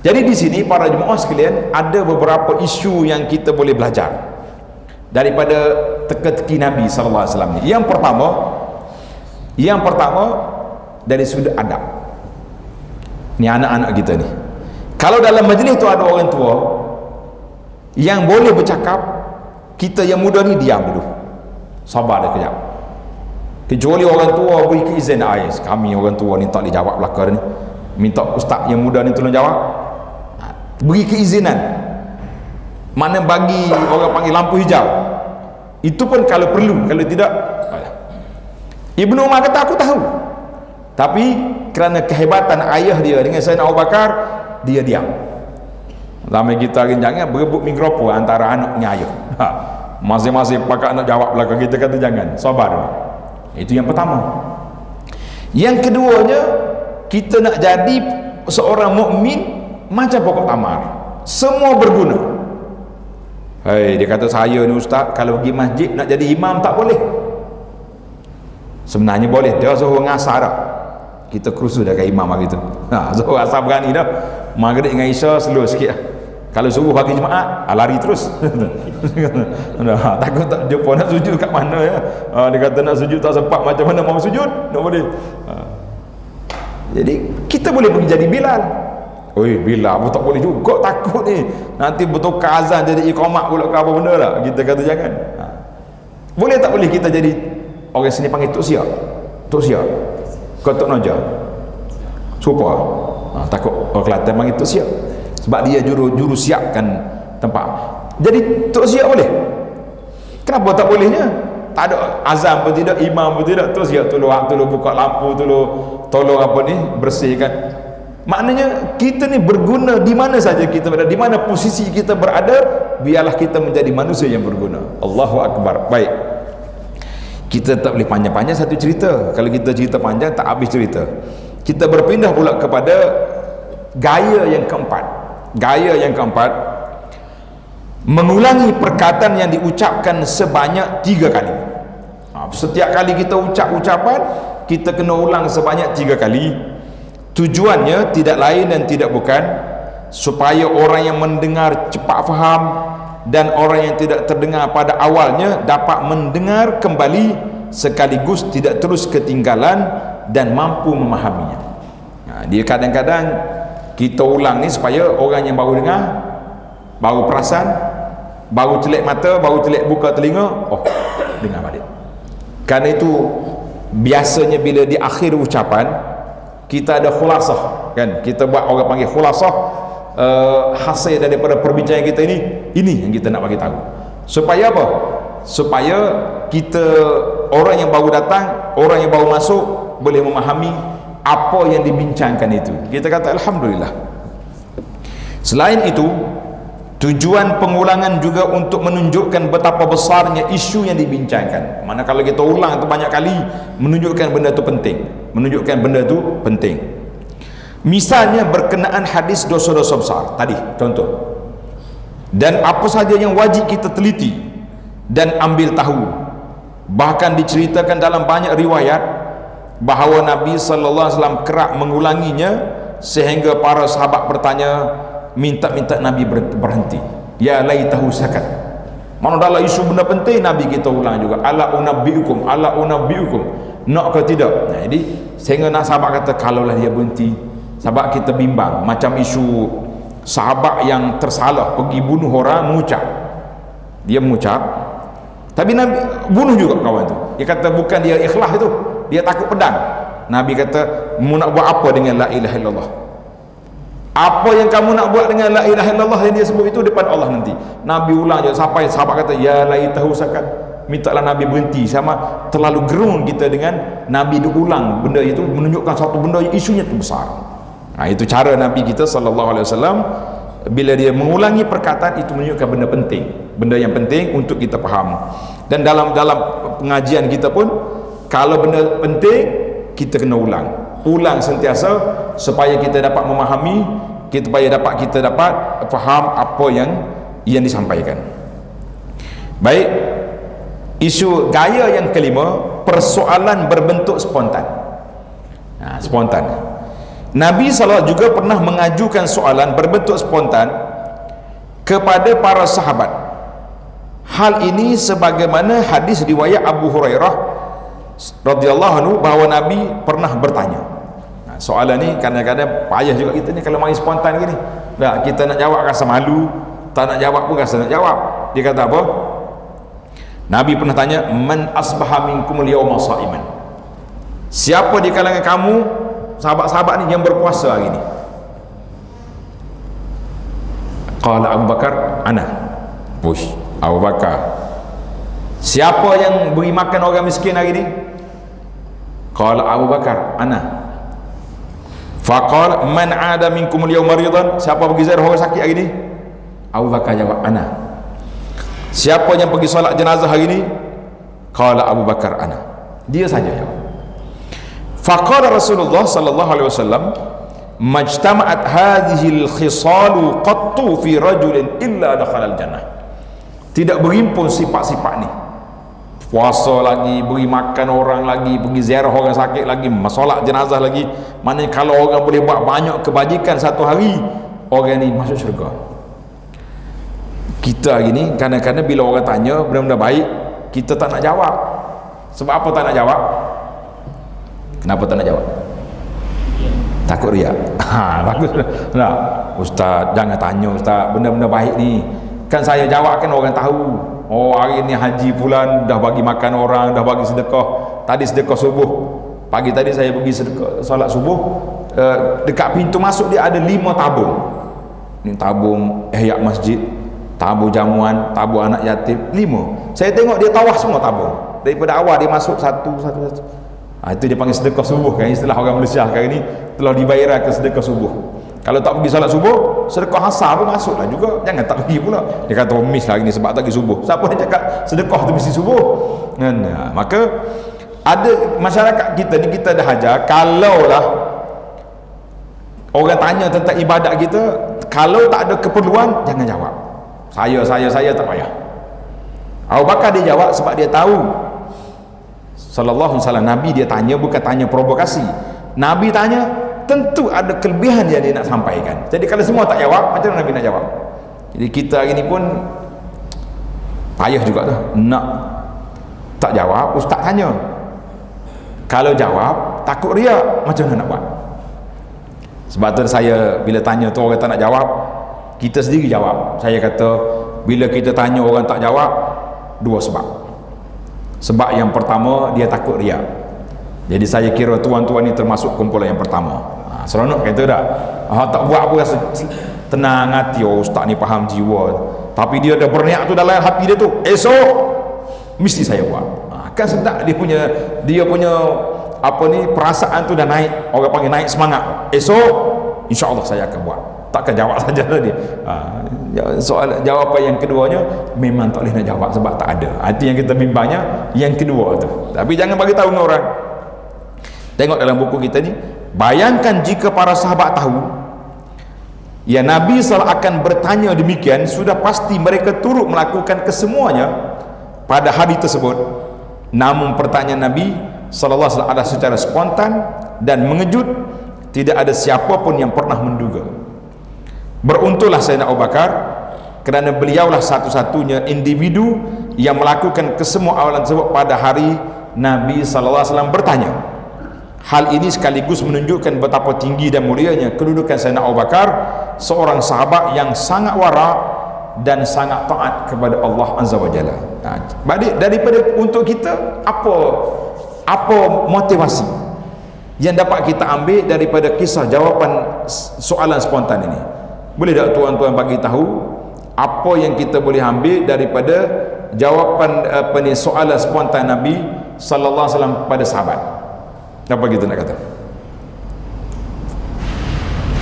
Jadi di sini para jemaah sekalian, ada beberapa isu yang kita boleh belajar daripada teka-teki Nabi sallallahu alaihi wasallam. Yang pertama dari sudut adab. Ni anak-anak kita ni. Kalau dalam majlis tu ada orang tua yang boleh bercakap, kita yang muda ni diam dulu, sabar dia kejap. Kecuali orang tua beri keizin, kami orang tua ni tak boleh jawab belakang ni, minta ustaz yang muda ni tolong jawab, beri keizinan. Mana bagi orang panggil lampu hijau, itu pun kalau perlu, kalau tidak. Ibnu Umar kata aku tahu, tapi kerana kehebatan ayah dia dengan Sayyidina Abu Bakar, dia diam. Lama kita jangan berebut mikrofon antara anaknya ayah. Masing-masing pakak nak jawab belakang, kita kata jangan, sabar dulu. Itu yang pertama. Yang keduanya, kita nak jadi seorang mukmin macam pokok tamar, semua berguna. Dia kata saya ni ustaz, kalau pergi masjid nak jadi imam tak boleh. Sebenarnya boleh, dia suruh ngasar dah. Kita kerusu dah ke imam hari tu. Suruh asar berani dah. Maghrib dengan Isya slow sikit lah. Kalau suruh hari Jumaat, lari terus. Takut tak jumpa nak sujud kat mana ya. Dia kata nak sujud tak sempat, macam mana mau sujud? Tak boleh. Jadi kita boleh pergi jadi Bilal. Bilal pun tak boleh juga, takut ni nanti bertukar azan jadi iqamat pula ke apa benda lah. Kita kata jangan. Boleh tak boleh kita jadi, orang sini panggil Tok Siap, ke Tok Noja, supa. Takut orang Kelantan panggil Tok Siap sebab dia juru siapkan tempat. Jadi Tok Siap boleh. Kenapa tak bolehnya? Tak ada azan pun tidak, imam pun tidak, Tok Siap tolong buka lampu, tolong apa ni, bersihkan. Maknanya kita ni berguna di mana saja kita berada, di mana posisi kita berada, biarlah kita menjadi manusia yang berguna. Allahu Akbar. Baik, kita tak boleh panjang-panjang satu cerita. Kalau kita cerita panjang tak habis cerita. Kita berpindah pula kepada gaya yang keempat. Gaya yang keempat, mengulangi perkataan yang diucapkan sebanyak 3 kali. Setiap kali kita ucap ucapan, kita kena ulang sebanyak 3 kali. Tujuannya tidak lain dan tidak bukan supaya orang yang mendengar cepat faham dan orang yang tidak terdengar pada awalnya dapat mendengar kembali sekaligus tidak terus ketinggalan dan mampu memahaminya. Dia kadang-kadang kita ulang ni supaya orang yang baru dengar, baru perasan, baru celik mata, baru celik buka telinga, dengar balik. Kerana itu biasanya bila di akhir ucapan kita ada khulasah kan, kita buat orang panggil khulasah, hasil daripada perbincangan kita ini yang kita nak bagi tahu. Supaya apa? Supaya kita, orang yang baru datang, orang yang baru masuk boleh memahami apa yang dibincangkan itu. Kita kata alhamdulillah. Selain itu, tujuan pengulangan juga untuk menunjukkan betapa besarnya isu yang dibincangkan. Mana kalau kita ulang itu banyak kali, menunjukkan benda itu penting, menunjukkan benda itu penting. Misalnya berkenaan hadis dosa-dosa besar tadi, contoh, dan apa saja yang wajib kita teliti dan ambil tahu. Bahkan diceritakan dalam banyak riwayat bahawa Nabi sallallahu alaihi wasallam kerap mengulanginya sehingga para sahabat bertanya, minta Nabi berhenti. Ya laitahu sakat. Mana dalam isu benda penting Nabi kita ulang juga, ala unabbiukum, ala unabbiukum, nak ke tidak. Nah, jadi sehingga nak sahabat kata kalaulah dia berhenti, sahabat kita bimbang. Macam isu sahabat yang tersalah pergi bunuh orang, mengucap, dia mengucap tapi Nabi bunuh juga kawan tu. Dia kata bukan dia ikhlas itu, dia takut pedang. Nabi kata, mu nak buat apa dengan la ilaha illallah? Apa yang kamu nak buat dengan la ilaha illallah yang dia sebut itu depan Allah nanti. Nabi ulang je sampai sahabat kata ya laitahu sakat, mintalah Nabi berhenti. Sama terlalu gerun kita dengan Nabi diulang benda itu, menunjukkan satu benda yang isunya itu besar. Nah, itu cara Nabi kita sallallahu alaihi wasallam bila dia mengulangi perkataan itu, menunjukkan benda penting, benda yang penting untuk kita faham. Dan dalam pengajian kita pun kalau benda penting kita kena ulang sentiasa supaya kita dapat memahami, supaya kita dapat faham apa yang disampaikan. Baik, isu gaya yang kelima, persoalan berbentuk spontan. Spontan. Nabi SAW juga pernah mengajukan soalan berbentuk spontan kepada para sahabat. Hal ini sebagaimana hadis riwayat Abu Hurairah radhiyallahu anhu bahawa Nabi pernah bertanya. Soalan ni kadang-kadang payah juga kita ni kalau main spontan gini. Dah kita nak jawab rasa malu, tak nak jawab pun rasa nak jawab. Dia kata apa? Nabi pernah tanya, "Man asbaha minkumul yawma sha'iman?" Siapa di kalangan kamu sahabat-sahabat ni yang berpuasa hari ni? Qala Abu Bakar, ana. Push, Abu Bakar. Siapa yang beri makan orang miskin hari ni? Qala Abu Bakar, ana. Faqala man ada minkum al-yawma maridan? Siapa pergi ziarah orang sakit hari ni? Abu Bakar jawab, ana. Siapa yang pergi solat jenazah hari ni? Qala Abu Bakar, ana. Dia saja jawab. Faqala Rasulullah sallallahu alaihi wasallam, majtama'at hadhihi al-khisalu qattu fi rajulin illa dakhala al-jannah. Tidak berimpun sifat-sifat ni. Puasa lagi, beri makan orang lagi, pergi ziarah orang sakit lagi, solat jenazah lagi. Maknanya kalau orang boleh buat banyak kebajikan satu hari, orang ni masuk syurga. Kita hari ni kadang-kadang bila orang tanya benda-benda baik, kita tak nak jawab. Sebab apa tak nak jawab? Kenapa tak nak jawab? Takut riak. Bagus. Nah, Ustaz, jangan tanya Ustaz, benda-benda baik ni kan saya jawab kan orang tahu. Oh, hari ni haji fulan dah bagi makan orang, dah bagi sedekah. Tadi sedekah subuh. Pagi tadi saya pergi sedekah solat subuh, dekat pintu masuk dia ada 5 tabung. Ni tabung ihya masjid, tabung jamuan, tabung anak yatim, 5. Saya tengok dia tawah semua tabung. Daripada awal dia masuk satu. Itu dia panggil sedekah subuh kan, istilah orang Malaysia sekarang ni telah dibayarkan sedekah subuh. Kalau tak pergi solat subuh, sedekah asar pun masuklah juga. Jangan tak pergi pula. Dia kata miss lah hari ni sebab tak pergi subuh. Siapa yang cakap sedekah tu mesti subuh? Nah, maka ada masyarakat kita ni, kita dah ajar kalaulah orang tanya tentang ibadat kita, kalau tak ada keperluan jangan jawab. Saya tak payah. Abu Bakar dia jawab sebab dia tahu sallallahu alaihi wasallam, Nabi dia tanya bukan tanya provokasi. Nabi tanya tentu ada kelebihan yang dia nak sampaikan. Jadi kalau semua tak jawab, macam mana Nabi nak jawab? Jadi kita hari ni pun payah juga tu. Nak tak jawab, ustaz tanya. Kalau jawab, takut riak, macam mana nak buat? Sebab tu saya bila tanya tu orang tak nak jawab, kita sendiri jawab. Saya kata bila kita tanya orang tak jawab, 2 sebab. Sebab yang pertama, dia takut riak. Jadi saya kira tuan-tuan ini termasuk kumpulan yang pertama. Seronok kata tak? Tak buat apa, rasa tenang hati. Oh, ustaz ni faham jiwa. Tapi dia dah berniat tu dalam hati dia tu, esok mesti saya buat. Kan sedap dia punya apa ni, perasaan tu dah naik. Orang panggil naik semangat. Esok insya-Allah saya akan buat. Takkan jawab saja dia. Soal jawapan yang keduanya memang tak boleh nak jawab sebab tak ada. Itu yang kita bimbangnya yang kedua tu. Tapi jangan bagi tahu dengan orang. Tengok dalam buku kita ni, bayangkan jika para sahabat tahu ya Nabi SAW akan bertanya demikian, sudah pasti mereka turut melakukan kesemuanya pada hari tersebut. Namun pertanyaan Nabi SAW adalah secara spontan dan mengejut, tidak ada siapa pun yang pernah menduga. Beruntunglah Sayyidina Abu Bakar kerana beliaulah satu-satunya individu yang melakukan kesemua amalan tersebut pada hari Nabi SAW bertanya. Hal ini sekaligus menunjukkan betapa tinggi dan mulianya kedudukan Sayyidina Abu Bakar, seorang sahabat yang sangat wara dan sangat taat kepada Allah Azza wa Jalla. Daripada untuk kita, apa motivasi yang dapat kita ambil daripada kisah jawapan soalan spontan ini? Boleh tak tuan-tuan bagi tahu apa yang kita boleh ambil daripada jawapan soalan spontan Nabi sallallahu alaihi wasallam pada sahabat? Apa kita nak kata?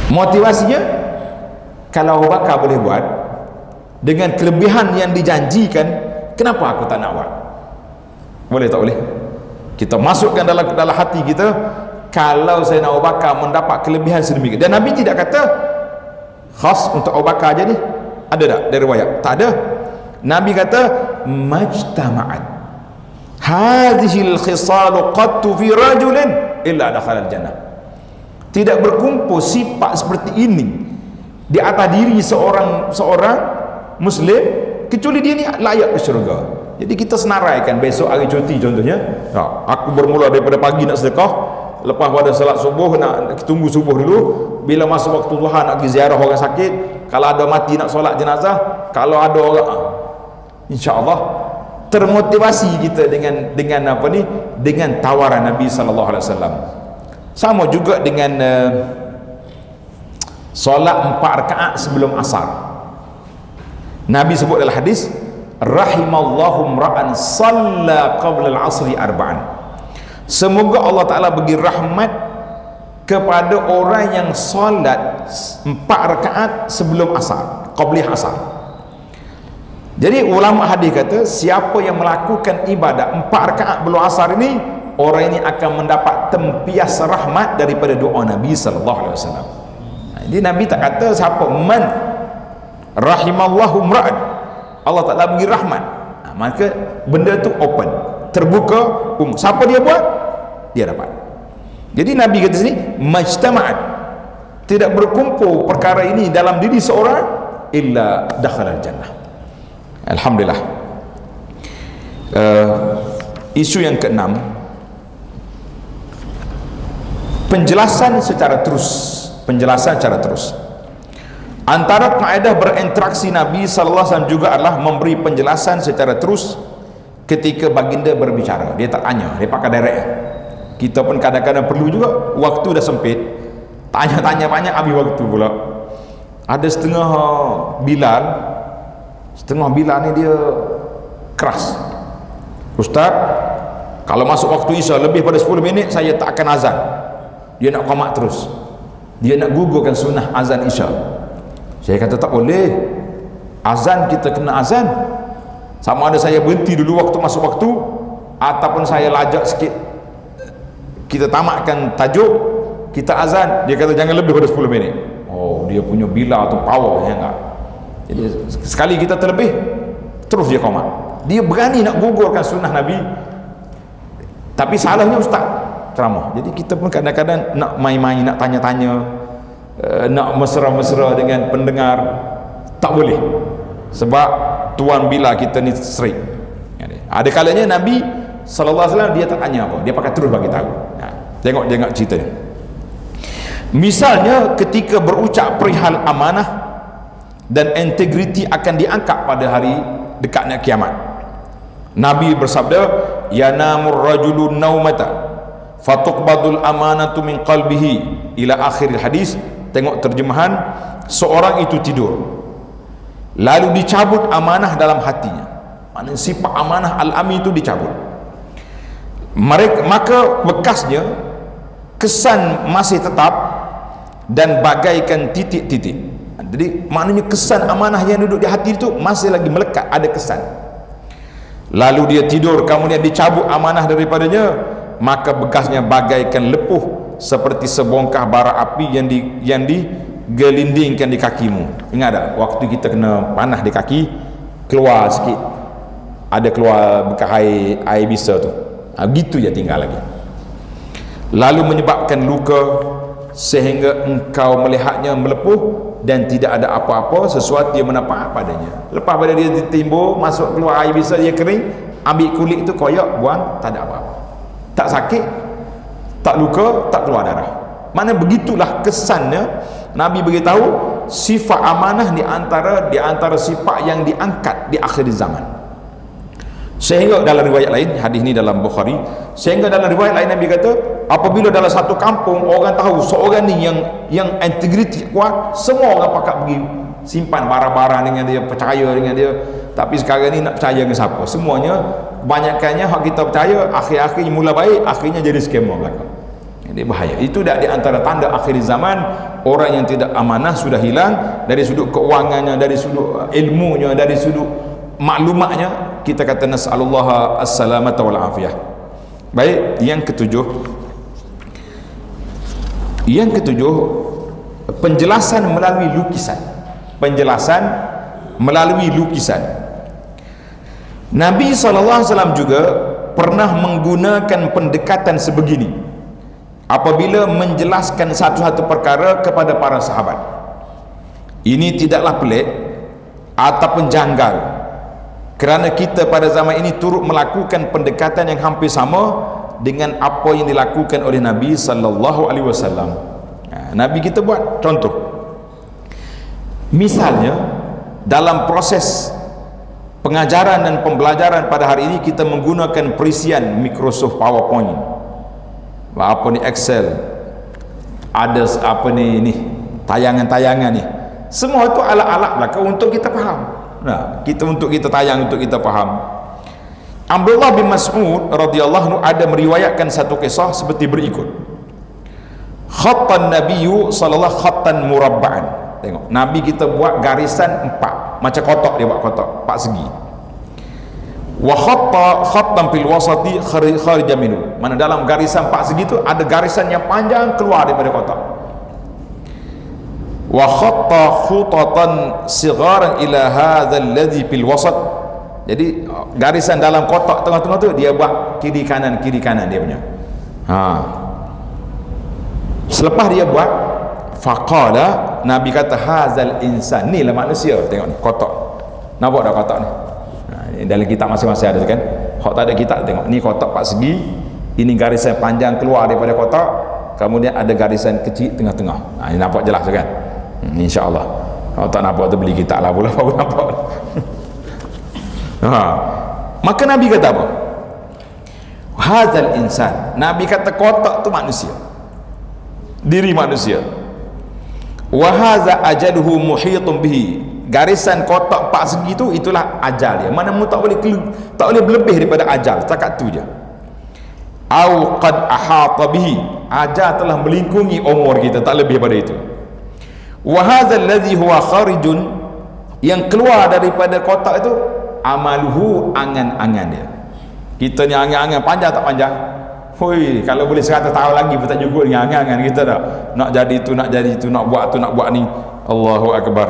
Motivasinya, kalau Abu Bakar boleh buat dengan kelebihan yang dijanjikan, kenapa aku tak nak buat? Boleh tak boleh? Kita masukkan dalam hati kita, kalau Sayyidina Abu Bakar mendapat kelebihan sedemikian. Dan Nabi tidak kata khas untuk Abu Bakar aja ni. Ada tak dari riwayat? Tak ada. Nabi kata majtama'at hadhil khisalu qattu fi rajulin illa dakhala al-jannah. Tidak berkumpul sifat seperti ini di atas diri seorang muslim kecuali dia ni layak ke syurga. Jadi kita senaraikan besok hari cuti contohnya, aku bermula daripada pagi nak sedekah, lepas pada salat subuh nak tunggu subuh dulu, bila masuk waktu duha nak pergi ziarah orang sakit, kalau ada mati nak solat jenazah, kalau ada orang, insya-Allah termotivasi kita dengan apa ni, dengan tawaran Nabi sallallahu alaihi wasallam. Sama juga dengan solat 4 rakaat sebelum asar. Nabi sebut dalam hadis, rahimallahu ra'an shalla qabla al-'asri arba'an. Semoga Allah Ta'ala bagi rahmat kepada orang yang solat 4 rakaat sebelum asar, qabliyah asar. Jadi ulama hadis kata, siapa yang melakukan ibadat 4 rakaat belum asar ini, orang ini akan mendapat tempias rahmat daripada doa Nabi sallallahu alaihi wasallam. Jadi Nabi tak kata siapa man rahimallahu ra'an, Allah Ta'ala bagi rahmat, maka benda tu open, terbuka, siapa dia buat, dia dapat. Jadi Nabi kata sini majtama'at, tidak berkumpul perkara ini dalam diri seorang illa dakhala al-jannah. Alhamdulillah. Isu yang keenam, penjelasan secara terus. Antara kaedah berinteraksi Nabi sallallahu alaihi wasallam juga adalah memberi penjelasan secara terus ketika baginda berbicara. Dia tak tanya, dia pakai direct. Kita pun kadang-kadang perlu juga, waktu dah sempit, tanya-tanya banyak habis waktu pula. Ada setengah Bilal ni dia keras. Ustaz, kalau masuk waktu Isya lebih pada 10 minit saya tak akan azan. Dia nak qamat terus, dia nak gugurkan sunnah azan Isya. Saya kata tak boleh, azan kita kena azan. Sama ada saya berhenti dulu waktu masuk waktu, ataupun saya lajak sikit, kita tamatkan tajuk, kita azan. Dia kata jangan lebih pada 10 minit. Oh, dia punya Bilal tu power, ya enggak? Jadi sekali kita terlebih, terus dia qamat. Dia berani nak gugurkan sunnah Nabi. Tapi salahnya ustaz ceramah. Jadi kita pun kadang-kadang nak main-main, nak tanya-tanya, nak mesra-mesra dengan pendengar, tak boleh. Sebab tuan Bilal kita ni straight. Ada kalanya Nabi sallallahu alaihi wasallam dia tak tanya apa, dia pakai terus bagi tahu. Tengok ceritanya. Misalnya ketika berucap perihal amanah dan integriti akan diangkat pada hari dekatnya kiamat, Nabi bersabda, yanamur rajulun naumata fatuqbadul amanatu min qalbihi ila akhir hadis. Tengok terjemahan, seorang itu tidur lalu dicabut amanah dalam hatinya. Maknanya sifat amanah al-amin itu dicabut. Maka bekasnya, kesan masih tetap dan bagaikan titik-titik. Jadi maknanya kesan amanah yang duduk di hati itu masih lagi melekat, ada kesan. Lalu dia tidur, kemudian dicabut amanah daripadanya, maka bekasnya bagaikan lepuh seperti sebongkah bara api yang digelindingkan di kakimu. Ingat tak waktu kita kena panah di kaki, keluar sikit, ada keluar bekas air bisa tu, gitu je tinggal lagi. Lalu menyebabkan luka sehingga engkau melihatnya melepuh dan tidak ada apa-apa, sesuatu yang menapa padanya. Lepas pada dia ditimbul, masuk keluar air bisa, dia kering, ambil kulit tu koyak, buang, tak ada apa-apa, tak sakit, tak luka, tak keluar darah. Mana begitulah kesannya. Nabi beritahu sifat amanah di antara sifat yang diangkat di akhir zaman. Sehingga dalam riwayat lain, hadis ini dalam Bukhari, sehingga dalam riwayat lain Nabi kata, apabila dalam satu kampung orang tahu seorang ni yang integriti kuat, semua orang pakat pergi simpan barang-barang dengan dia, percaya dengan dia. Tapi sekarang ni nak percaya dengan siapa? Semuanya, kebanyakannya hak kita percaya, akhir-akhirnya mula baik, akhirnya jadi scammer belakang. Ini bahaya. Itu dah di antara tanda akhir zaman. Orang yang tidak amanah sudah hilang dari sudut keuangannya, dari sudut ilmunya, dari sudut maklumatnya. Kita kata nas'alullah as-salamata wal afiyah. Baik, yang ketujuh, penjelasan melalui lukisan. Penjelasan melalui lukisan. Nabi SAW juga pernah menggunakan pendekatan sebegini apabila menjelaskan satu-satu perkara kepada para sahabat. Ini tidaklah pelik ataupun janggal, kerana kita pada zaman ini turut melakukan pendekatan yang hampir sama dengan apa yang dilakukan oleh Nabi sallallahu alaihi wasallam. Nabi kita buat contoh. Misalnya dalam proses pengajaran dan pembelajaran pada hari ini kita menggunakan perisian Microsoft PowerPoint, apa ni Excel, ada apa ni tayangan-tayangan ni, semua itu alat-alat belaka untuk kita faham. Nah, untuk kita tayang, untuk kita faham. Abdullah bin Mas'ud radhiyallahu anhu ada meriwayatkan satu kisah seperti berikut. Khattan Nabiyyu sallallahu khattan murabba'an. Tengok, Nabi kita buat garisan 4, macam kotak, dia buat kotak 4 segi. Wa khattan fil wasati kharija minhu. Mana dalam garisan 4 segi tu ada garisan yang panjang keluar daripada kotak. Wa khatta khutatan sigharan ila hadzal ladzi fil wasat. Jadi garisan dalam kotak tengah-tengah tu dia buat kiri kanan dia punya. Selepas dia buat, faqala, Nabi kata hadzal insan, ni lah manusia. Tengok ni kotak, nampak dah kotak ni. Dalam kitab masing-masing ada kan. Hak tak ada kitab, tengok ni kotak 4 segi, ini garisan panjang keluar daripada kotak, kemudian ada garisan kecil tengah-tengah. Ini nampak jelas kan. InsyaAllah. Kalau tak nampak tu beli kitab lah pula, baru nampak. Maka Nabi kata apa? Hadzal insan, Nabi kata kotak tu manusia, diri manusia. Wa hadza ajaluhu muhitun bihi. Garisan kotak 4 segi tu, itulah ajal dia. Mana mu tak boleh berlebih daripada ajal, setakat tu je. Au qad ahata bihi, ajal telah melingkungi umur kita, tak lebih daripada itu. Wa hadzal ladzi huwa kharijun, yang keluar daripada kotak itu, amaluhu, angan-angan dia. Kita ni angan-angan, panjang tak panjang? Hoi, kalau boleh 100 tahun lagi pun tak cukup dengan angan-angan kita dah. Nak jadi tu, nak jadi tu, nak buat tu, nak buat ni. Allahu akbar.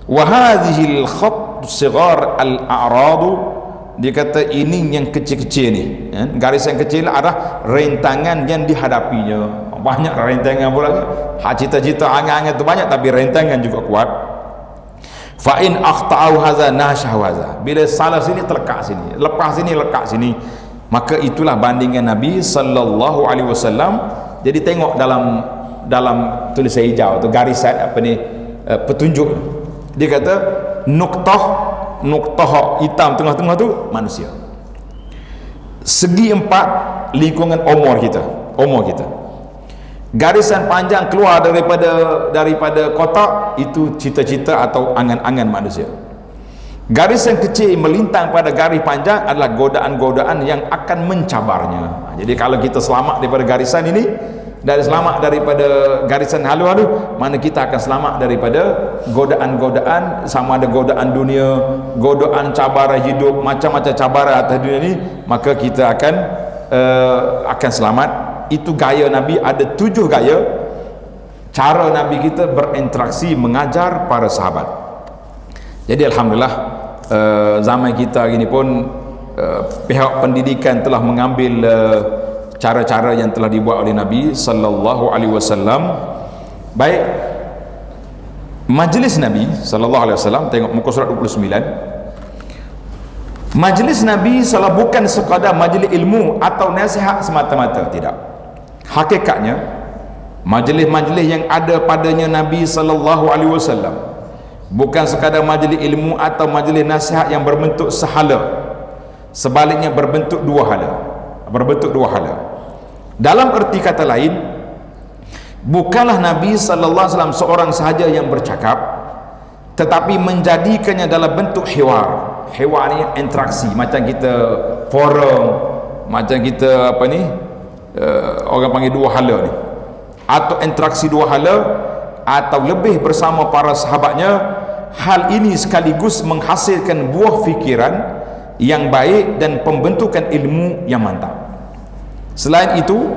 Wa hadhihi al-khatt sighar al-a'rad, dia kata ini yang kecil-kecil ni, garisan kecil ada rentangan yang dihadapinya. Banyak rentangan pula. Cita-cita angan-angan tu banyak, tapi rentangan juga kuat. Fa in akhta'u hadza nashahu hadza, bila salah sini terlekat sini, lepas sini lekat sini, maka itulah bandingan Nabi sallallahu alaihi wasallam. Jadi tengok dalam tulisan hijau tu garisan apa ni, petunjuk, dia kata nuktah hitam tengah-tengah tu manusia. Segi empat, lingkungan umur kita. Garisan panjang keluar daripada kotak, itu cita-cita atau angan-angan manusia. Garisan kecil melintang pada garis panjang adalah godaan-godaan yang akan mencabarnya. Jadi kalau kita selamat daripada garisan ini, selamat daripada garisan halu-halu, mana kita akan selamat daripada godaan-godaan, sama ada godaan dunia, godaan cabaran hidup, macam-macam cabaran atas dunia ini, maka kita akan selamat. Itu gaya Nabi. Ada 7 gaya cara Nabi kita berinteraksi mengajar para sahabat. Jadi alhamdulillah, zaman kita gini pun pihak pendidikan telah mengambil cara-cara yang telah dibuat oleh Nabi sallallahu alaihi wasallam. Baik, majlis Nabi sallallahu alaihi wasallam, tengok muka surat 29. Majlis Nabi salah bukan sekadar majlis ilmu atau nasihat semata-mata, tidak. Hakikatnya majlis-majlis yang ada padanya Nabi sallallahu alaihi wasallam bukan sekadar majlis ilmu atau majlis nasihat yang berbentuk sehala, sebaliknya berbentuk dua hala. Dalam erti kata lain, bukanlah Nabi sallallahu alaihi wasallam seorang sahaja yang bercakap, tetapi menjadikannya dalam bentuk hiwar. Hiwar ni interaksi, macam kita forum, macam kita orang panggil dua hala ni, atau interaksi dua hala, atau lebih bersama para sahabatnya. Hal ini sekaligus menghasilkan buah fikiran yang baik dan pembentukan ilmu yang mantap. Selain itu,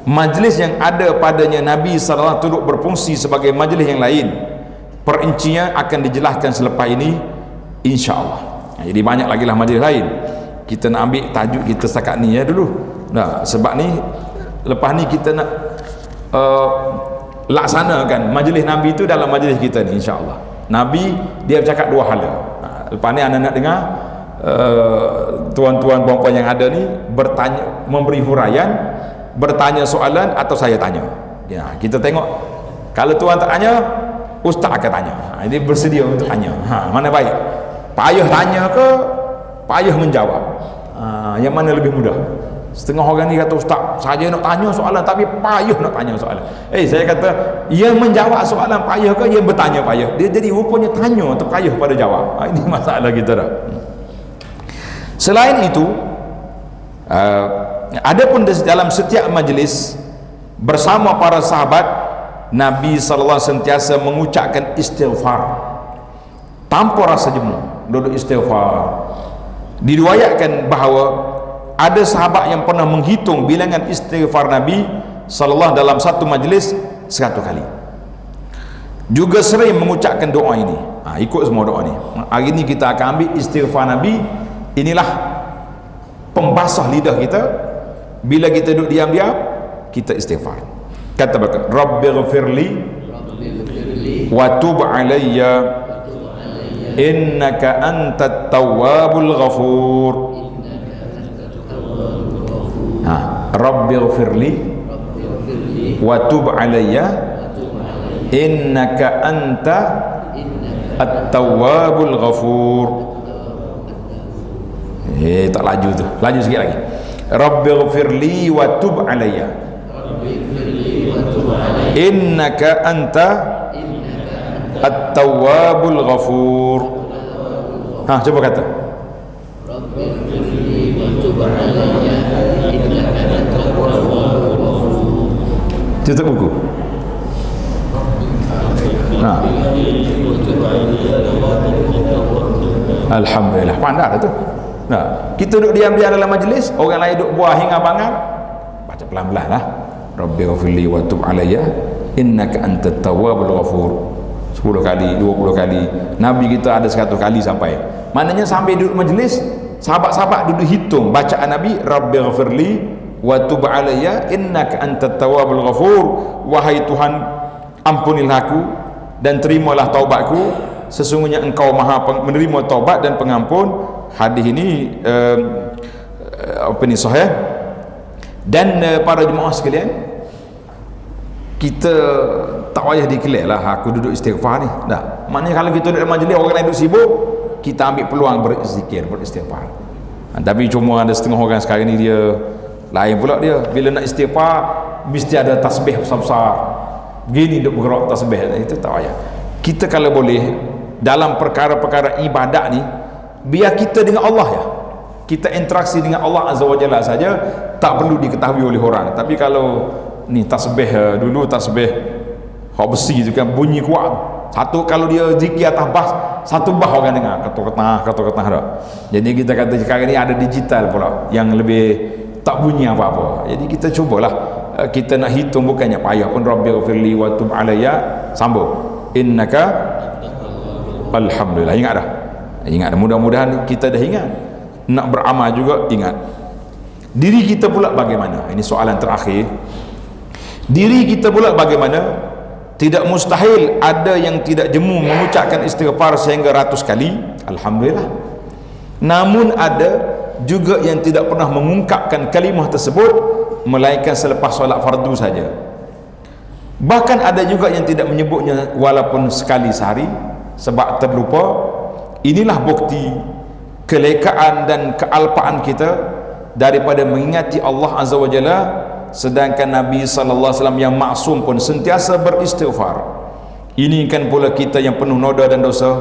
majlis yang ada padanya Nabi sallallahu alaihi wasallam turut berfungsi sebagai majlis yang lain. Perincinya akan dijelaskan selepas ini, insya-Allah. Jadi banyak lagi lah majlis lain. Kita nak ambil tajuk kita setakat ni ya dulu. Nah, sebab ni lepas ni kita nak laksanakan majlis Nabi itu dalam majlis kita ni, insya-Allah. Nabi dia bercakap dua hala. Lepas ni anda nak dengar tuan-tuan puan-puan yang ada ni bertanya, memberi huraian, bertanya soalan atau saya tanya. Ya, kita tengok kalau tuan tak tanya, ustaz akan tanya. Dia bersedia untuk tanya. Mana baik? Payah tanya ke payah menjawab? Yang mana lebih mudah? Setengah orang ni kata, ustaz saja nak tanya soalan tapi payah nak tanya soalan. Saya kata, yang menjawab soalan payah ke yang bertanya payah? Dia jadi rupanya tanya atau payah pada jawab. Ini masalah kita dah. Selain itu, adapun dalam setiap majlis bersama para sahabat, Nabi sallallahu alaihi wasallam sentiasa mengucapkan istighfar tanpa rasa jemu, duduk istighfar. Diriwayatkan bahawa ada sahabat yang pernah menghitung bilangan istighfar Nabi sallallahu dalam satu majlis 100 kali. Juga sering mengucapkan doa ini. Ikut semua doa ni. Hari ni kita akan ambil istighfar Nabi. Inilah pembasah lidah kita. Bila kita duduk diam-diam, kita istighfar. Kata berkat, Rabbighfirli wa tub alayya innaka antat tawwabul ghafur. Rabbighfirli wa tub alayya innaka anta at-tawwabul ghafur. Tak laju tu, laju sikit lagi. Rabbighfirli wa tub alayya innaka anta at-tawwabul ghafur. Coba kata Rabbighfirli wa tub alayya innaka at-tawwabul ghafur. Tutup buku. Alhamdulillah, pandai dah tu. Kita duduk diam-diam dalam majlis, orang lain duduk buah hingga bangar, baca pelan-pelan lah. Rabbighfirli wa tub alayya innaka antat tawwabul ghafur. 10 kali, 20 kali. Nabi kita ada 100 kali sampai. Maknanya sampai duduk majlis, sahabat-sahabat duduk hitung bacaan Nabi, Rabbighfirli wa tub alayya innaka antat tawwabul ghafur. Wahai Tuhan, ampunilah aku dan terimalah taubatku, sesungguhnya engkau maha menerima taubat dan pengampun. Hadis ini sahih. Dan para jemaah sekalian, kita tak payah declare lah aku duduk istighfar ni. Maknanya kalau kita duduk majlis orang lain duduk sibuk, kita ambil peluang berzikir, beristighfar. Tapi cuma ada setengah orang sekarang ni dia lain pula dia, bila nak istighfar mesti ada tasbih besar-besar begini duk bergerak tasbih. Itu tak payah. Kita kalau boleh dalam perkara-perkara ibadat ni, biar kita dengan Allah ya, kita interaksi dengan Allah Azza wa Jalla saja, tak perlu diketahui oleh orang. Tapi kalau ni tasbih dulu, tasbih hak besi tu kan bunyi kuat, satu kalau dia zikir atas bas, satu bas orang dengar kata-kata dah. Jadi kita kata sekarang ni ada digital pula yang lebih tak bunyi apa-apa. Jadi kita cubalah, kita nak hitung bukannya payah pun. Rabbighfirli wa tub alayya, sambung innaka alhamdulillah. Ingat dah, mudah-mudahan kita dah ingat. Nak beramal juga ingat. Diri kita pula bagaimana? Ini soalan terakhir. Diri kita pula bagaimana? Tidak mustahil ada yang tidak jemu mengucapkan istighfar sehingga ratus kali, alhamdulillah. Namun ada juga yang tidak pernah mengungkapkan kalimah tersebut melainkan selepas solat fardu saja. Bahkan ada juga yang tidak menyebutnya walaupun sekali sehari sebab terlupa. Inilah bukti kelekaan dan kealpaan kita daripada mengingati Allah Azza wa Jalla, sedangkan Nabi sallallahu alaihi wasallam yang maksum pun sentiasa beristighfar. Ini kan pula kita yang penuh noda dan dosa,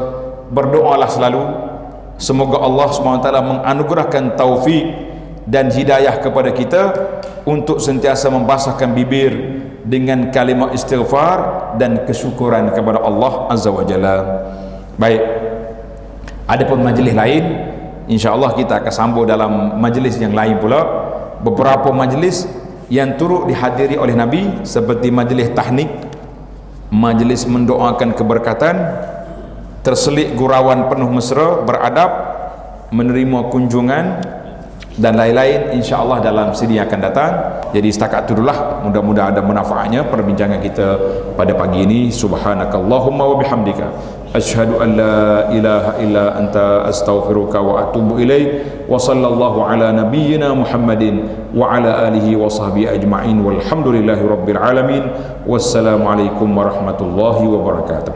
berdoalah selalu semoga Allah SWT menganugerahkan taufik dan hidayah kepada kita untuk sentiasa membasahkan bibir dengan kalimah istighfar dan kesyukuran kepada Allah Azza wa Jalla. Baik, ada pun majlis lain, insya-Allah kita akan sambung dalam majlis yang lain pula. Beberapa majlis yang turut dihadiri oleh Nabi seperti majlis tahnik, majlis mendoakan keberkatan, terselit gurauan penuh mesra, beradab, menerima kunjungan dan lain-lain, insya-Allah dalam siri yang akan datang. Jadi setakat itu dululah, mudah-mudahan ada manfaatnya perbincangan kita pada pagi ini. Subhanakallahumma wa bihamdika asyhadu an la ilaha illa anta astaghfiruka wa atubu ilaik. Wa sallallahu ala nabiyyina Muhammadin wa ala alihi wa sahbihi ajma'in walhamdulillahi rabbil alamin. Wassalamu alaikum warahmatullahi wabarakatuh.